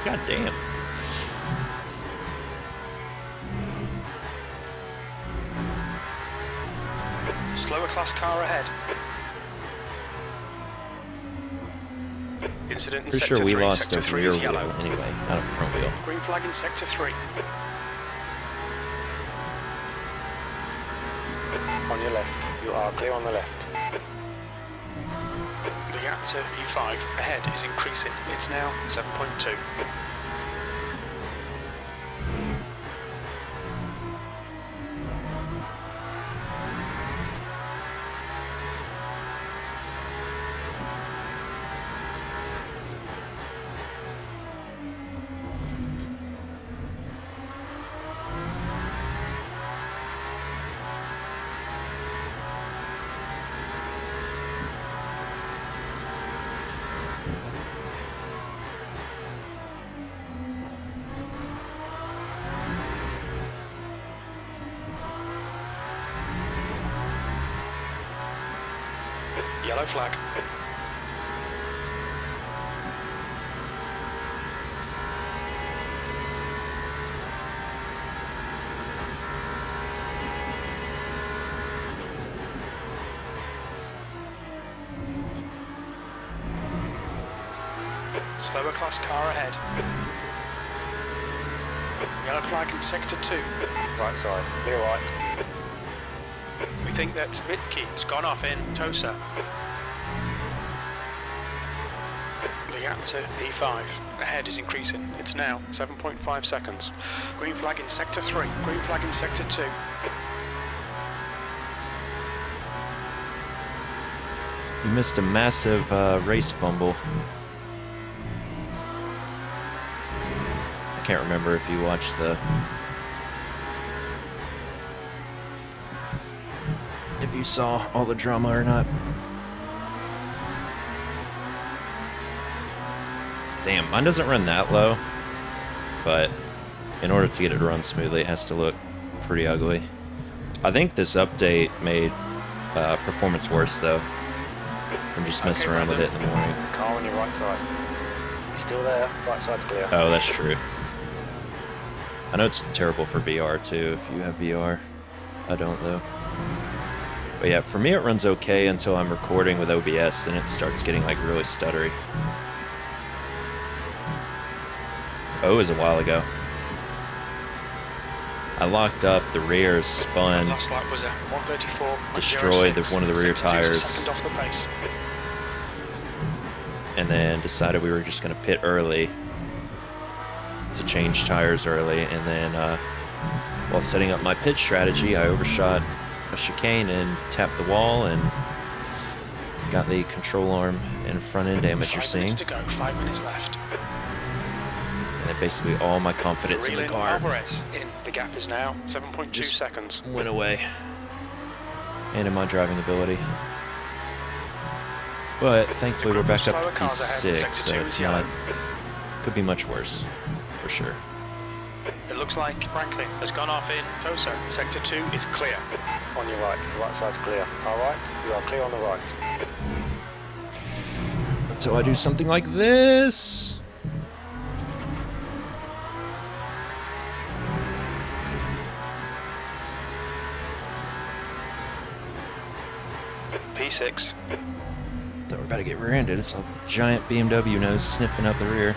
S1: God damn.
S2: Slower class car ahead. Incident in
S1: Pretty
S2: Sector
S1: sure we
S2: 3.
S1: lost
S2: Sector
S1: a
S2: 3
S1: rear
S2: is
S1: wheel
S2: yellow.
S1: anyway, not a front wheel.
S2: Green flag in Sector 3.
S3: On your left. You are clear on the left.
S2: The gap to E5 ahead is increasing. It's now 7.2. Yellow flag. Slower class car ahead. Yellow flag in Sector 2.
S3: Right side. Clear right.
S2: We think that Vitke has gone off in Tosa. The gap to E5 ahead is increasing. It's now 7.5 seconds. Green flag in Sector 3. Green flag in Sector 2.
S1: You missed a massive race fumble. I can't remember if you watched if you saw all the drama or not. Damn, mine doesn't run that low, but in order to get it to run smoothly, it has to look pretty ugly. I think this update made performance worse, though, from just messing around with it in the morning.
S3: Car on your right side. He's still there. Right side's clear.
S1: Oh, that's true. I know it's terrible for VR, too, if you have VR. I don't, though. But yeah, for me it runs okay until I'm recording with OBS, then it starts getting, like, really stuttery. Oh, it was a while ago. I locked up, the rear spun,
S2: Last lap was at 134.
S1: destroyed one of the rear tires,
S2: Second off the pace.
S1: and then decided we were just going to pit early to change tires early, and then while setting up my pit strategy, I overshot a chicane and tapped the wall, and Got the control arm and front end damage you're
S2: 5
S1: seeing.
S2: minutes to go, 5 minutes left.
S1: And basically all my confidence in the
S2: Reeling
S1: car
S2: Alvarez in. The gap is now 7.2
S1: Just-
S2: seconds.
S1: went away. And in my driving ability. But thankfully we're back up
S2: Slower
S1: to
S2: cars ahead.
S1: P6, so
S2: Sector 2
S1: it's
S2: is
S1: not...
S2: yellow.
S1: Could be much worse, for sure.
S2: It looks like Franklin has gone off in Tosa. Sector 2 is clear.
S3: On your right. The right side's clear. All right. You are clear on the right.
S1: Until I do something like this.
S2: P6.
S1: Thought we're about to get rear-ended. It's a giant BMW nose sniffing up the rear.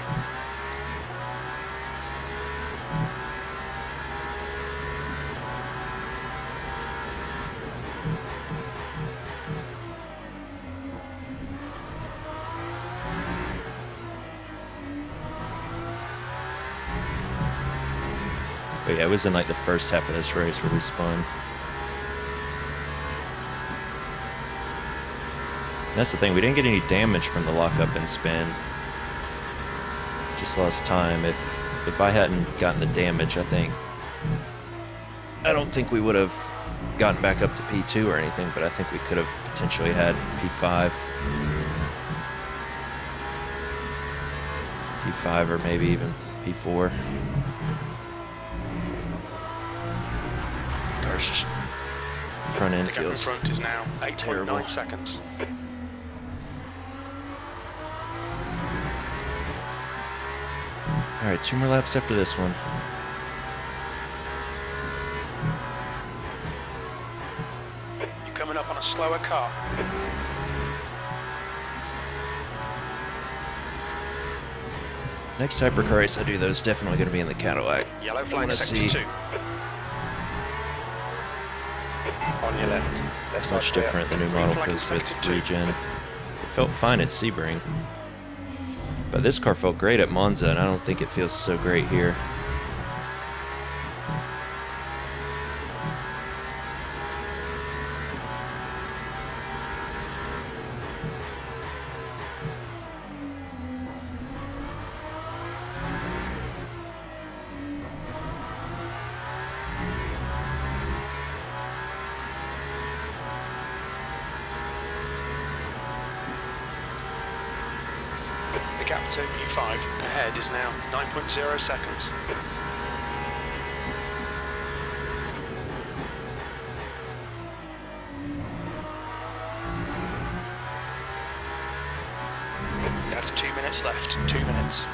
S1: But yeah, it was in like the first half of this race where we spun. That's the thing, we didn't get any damage from the lockup and spin. Just lost time. If I hadn't gotten the damage, I don't think we would have gotten back up to P2 or anything, but I think we could have potentially had P5. P5 or maybe even P4. The car's just front end
S2: The gap in
S1: feels
S2: front is now 8.9
S1: terrible.
S2: seconds.
S1: Alright, 2 more laps after this one.
S2: You're coming up on a slower car.
S1: Next hypercar race I do, though, is definitely going to be in the Cadillac.
S2: Yellow
S1: I
S2: flag
S1: want to
S2: sector
S1: see
S2: 2.
S3: On your left. Left side
S1: much
S3: clear.
S1: different the new
S2: Green
S1: model
S2: flag in
S1: feels with
S2: sector 2.
S1: regen. It felt fine at Sebring, but this car felt great at Monza, and I don't think it feels so great here.
S2: The gap to P5 ahead is now 9.0 seconds. That's 2 minutes left. 2 minutes.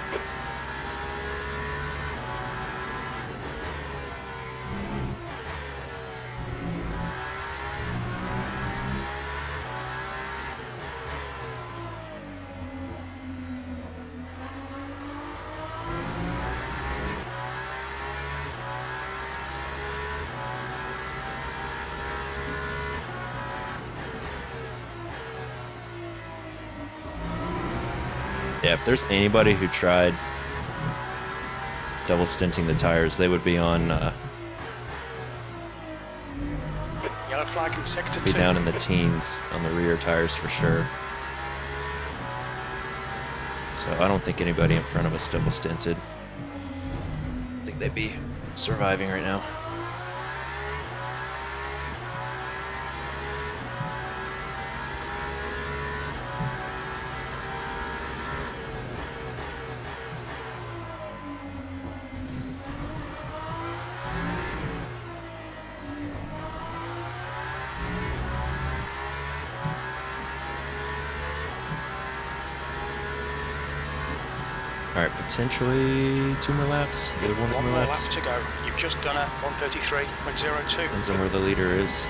S1: Yeah, if there's anybody who tried double stinting the tires, they would be on
S2: Yellow flag in sector 2.
S1: be down in the teens on the rear tires for sure. So I don't think anybody in front of us double stinted. I think they'd be surviving right now. Alright, potentially 2 more laps. Good, 1
S2: One
S1: more
S2: more
S1: laps.
S2: lap to go. You've just done a 1:33.02.
S1: Depends on where the leader is.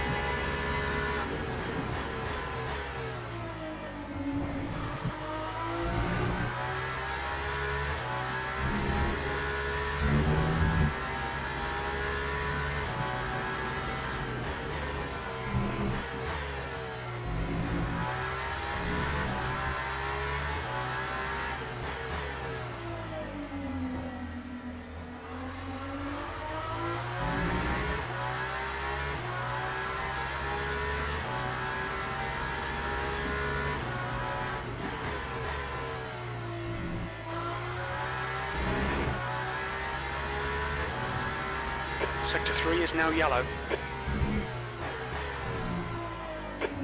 S2: Sector 3 is now yellow.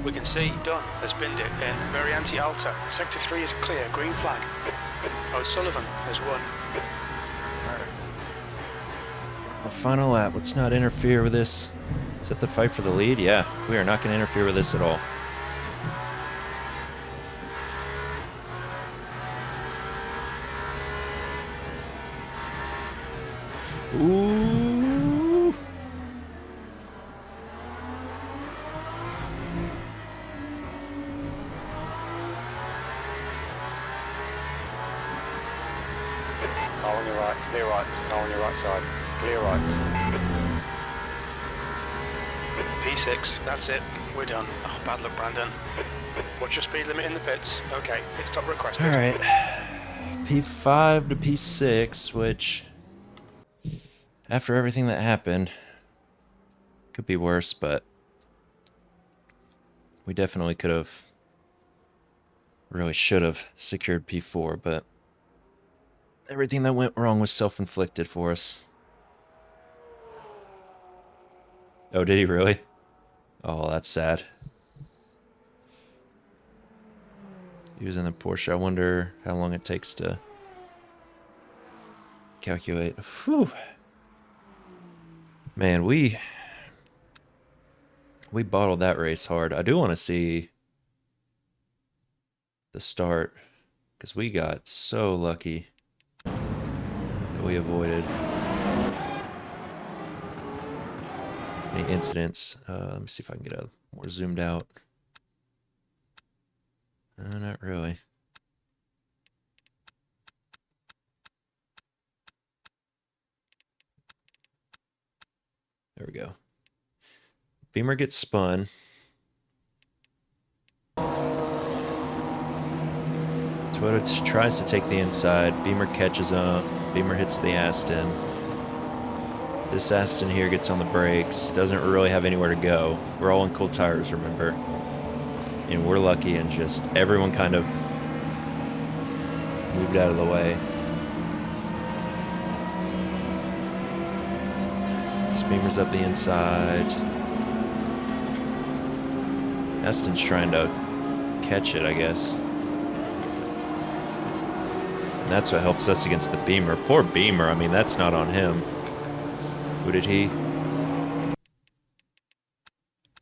S2: We can see Dunn has binned it in very anti-alta. Sector 3 is clear, green flag. O'Sullivan has won.
S1: The final lap. Let's not interfere with this. Is that the fight for the lead? Yeah, we are not going to interfere with this at all. Ooh.
S3: Car on your right, clear right, car on your right side, clear right.
S2: P6, that's it. We're done. Oh, bad luck, Brandon. What's your speed limit in the pits? Okay, pit stop requested.
S1: All right. P5 to P6, which, after everything that happened, could be worse, but we definitely could have, really should have secured P4, but everything that went wrong was self-inflicted for us. Oh, did he really? Oh, that's sad. He was in the Porsche. I wonder how long it takes to calculate. Whew. Man, we bottled that race hard. I do want to see the start, because we got so lucky that we avoided any incidents. Let me see if I can get a more zoomed out. Not really. There we go. Beamer gets spun. Toyota tries to take the inside. Beamer catches up. Beamer hits the Aston. This Aston here gets on the brakes. Doesn't really have anywhere to go. We're all in cold tires, remember? And we're lucky and just everyone kind of moved out of the way. This Beamer's up the inside. Aston's trying to catch it, I guess. And that's what helps us against the Beamer. Poor Beamer, I mean, that's not on him. Who did he?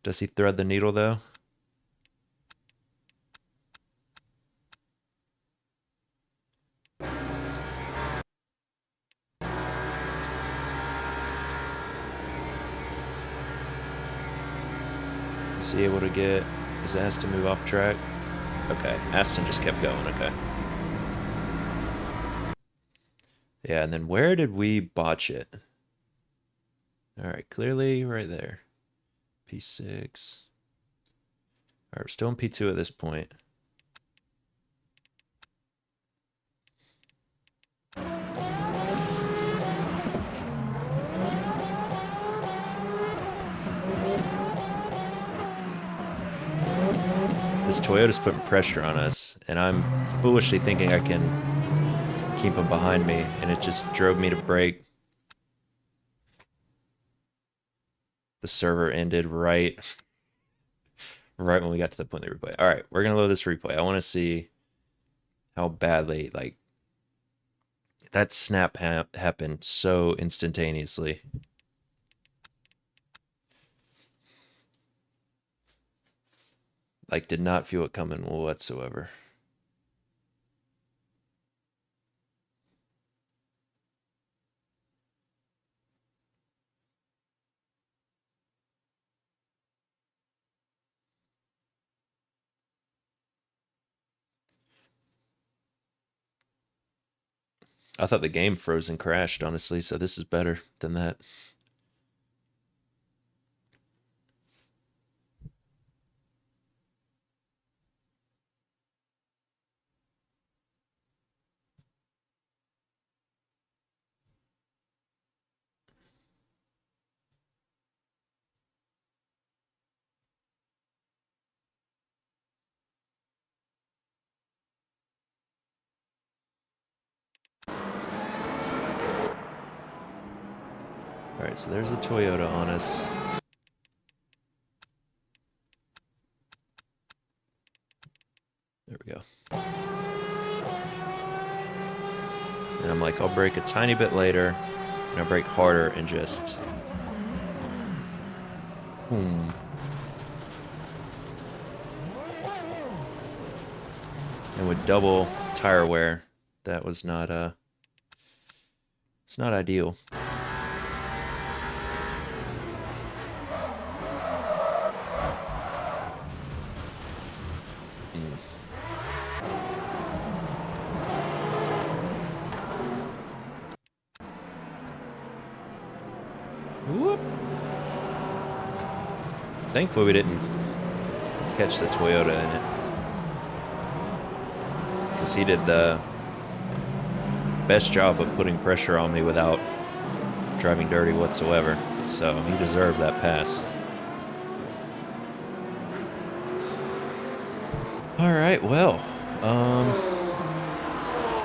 S1: Does he thread the needle, though? Is he able to get his Aston move off track? Okay, Aston just kept going, okay. Yeah, and then where did we botch it? Alright, clearly right there. P6. Alright, we're still in P2 at this point. This Toyota's putting pressure on us, and I'm foolishly thinking I can keep him behind me, and it just drove me to brake. The server ended right when we got to the point of the replay. All right, we're gonna load this replay. I want to see how badly, like, that snap happened so instantaneously. Like, did not feel it coming whatsoever. I thought the game froze and crashed, honestly, so this is better than that. All Alright, so there's a Toyota on us. There we go. And I'm like, I'll brake a tiny bit later, and I'll brake harder and just... boom. And with double tire wear, that was not, it's not ideal. Whoop. Thankfully we didn't catch the Toyota in it, because he did the best job of putting pressure on me without driving dirty whatsoever, so he deserved that pass. Alright, well,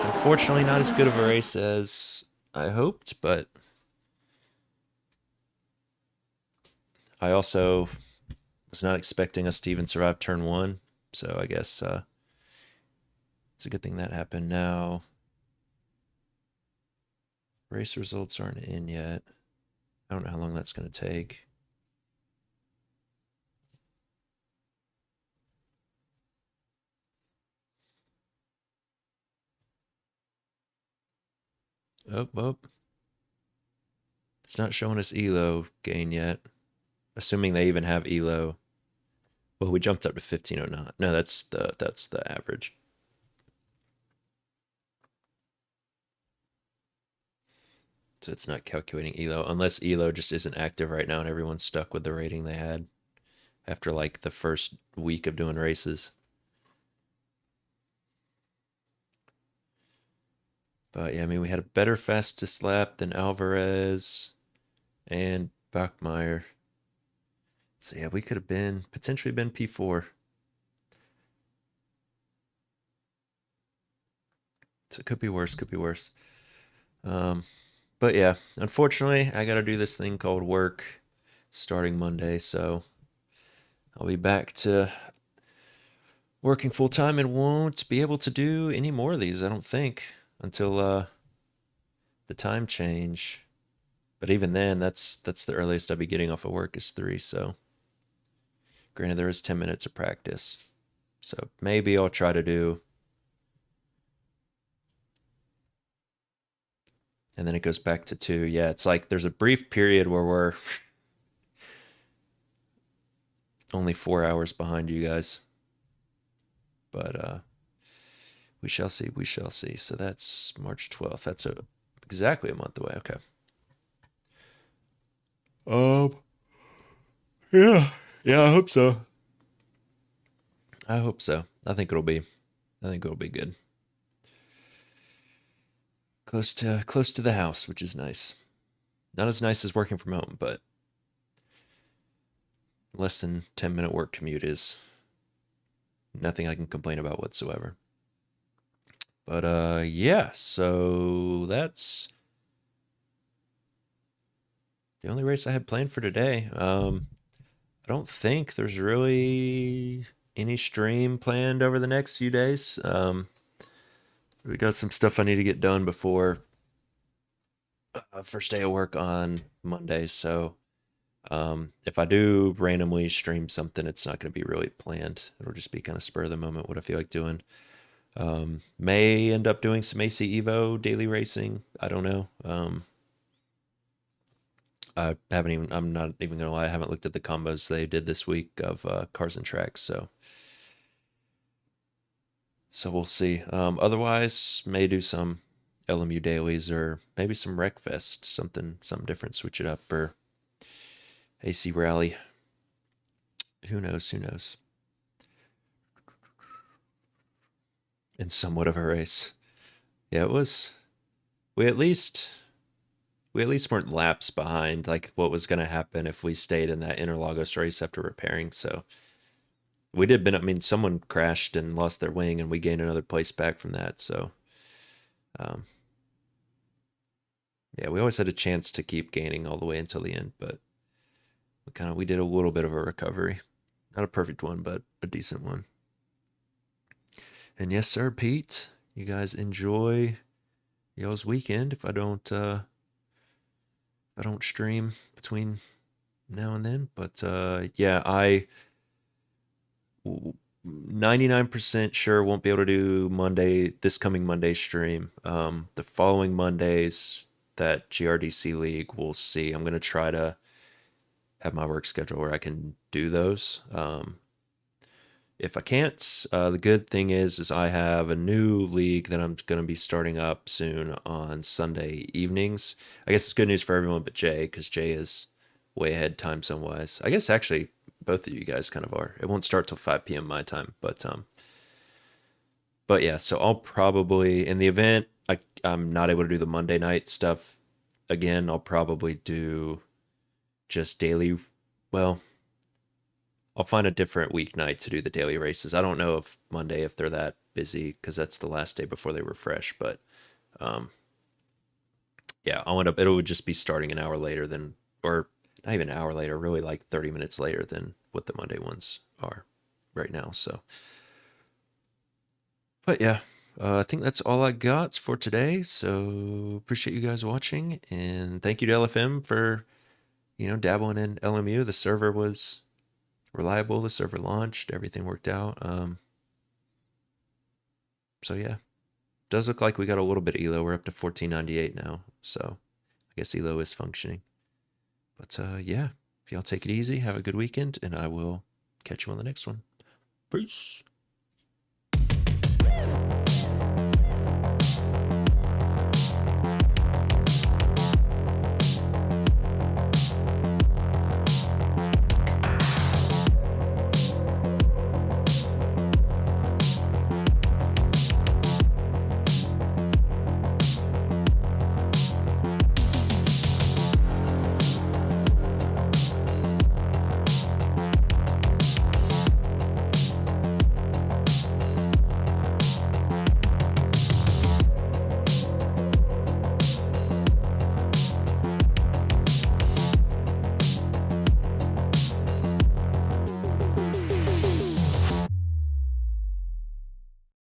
S1: unfortunately not as good of a race as I hoped, but I also was not expecting us to even survive turn 1, so I guess it's a good thing that happened. Now, race results aren't in yet. I don't know how long that's going to take. Oh. It's not showing us ELO gain yet. Assuming they even have ELO. Well, we jumped up to 1509. No, that's the average. So it's not calculating ELO, unless ELO just isn't active right now and everyone's stuck with the rating they had after like the first week of doing races. But yeah, I mean, we had a better fastest lap than Alvarez and Bachmeier. So yeah, we could have potentially been P4. So it could be worse, could be worse. But yeah, unfortunately, I got to do this thing called work starting Monday, so I'll be back to working full time and won't be able to do any more of these, I don't think, until the time change. But even then, that's the earliest I'll be getting off of work is 3, so granted there is 10 minutes of practice. So maybe I'll try to do, and then it goes back to 2. Yeah, it's like there's a brief period where we're only 4 hours behind you guys. But we shall see, we shall see. So that's March 12th. That's exactly a month away. Okay. Yeah, I hope so. I hope so. I think it'll be good. Close to the house, which is nice. Not as nice as working from home, but less than 10-minute work commute is nothing I can complain about whatsoever. But yeah, so that's the only race I had planned for today. I don't think there's really any stream planned over the next few days. We got some stuff I need to get done before first day of work on Monday. So if I do randomly stream something, it's not going to be really planned. It'll just be kind of spur of the moment what I feel like doing. May end up doing some AC Evo daily racing. I don't know. I'm not even gonna lie, I haven't looked at the combos they did this week of cars and tracks, so we'll see. Otherwise, may do some LMU dailies or maybe some Wreckfest, something different, switch it up, or AC Rally. Who knows? In somewhat of a race. Yeah, it was. We at least weren't laps behind, like what was going to happen if we stayed in that Interlagos race after repairing. So we did I mean, someone crashed and lost their wing, and we gained another place back from that. So Yeah, we always had a chance to keep gaining all the way until the end, but we did a little bit of a recovery. Not a perfect one, but a decent one. And yes, sir, Pete, you guys enjoy y'all's weekend if I don't stream between now and then. But yeah, 99% sure won't be able to do this coming Monday stream. The following Mondays, that GRDC League, we'll see. I'm going to try to have my work schedule where I can do those. If I can't, the good thing is I have a new league that I'm going to be starting up soon on Sunday evenings. I guess it's good news for everyone but Jay, because Jay is way ahead time zone wise. I guess actually both of you guys kind of are. It won't start till 5 p.m. my time, but yeah. So I'll probably, in the event I'm not able to do the Monday night stuff again, I'll probably do just daily. Well, I'll find a different weeknight to do the daily races. I don't know if Monday, if they're that busy, because that's the last day before they refresh. But um, yeah, it would just be starting an hour later than, or not even an hour later, really like 30 minutes later than what the Monday ones are right now. So, but yeah, I think that's all I got for today. So appreciate you guys watching, and thank you to LFM for, dabbling in LMU. The server was reliable. The server launched. Everything worked out. So yeah, does look like we got a little bit of elo. We're up to 1498 now, so I guess elo is functioning. But yeah, if y'all take it easy, have a good weekend, and I will catch you on the next one. Peace.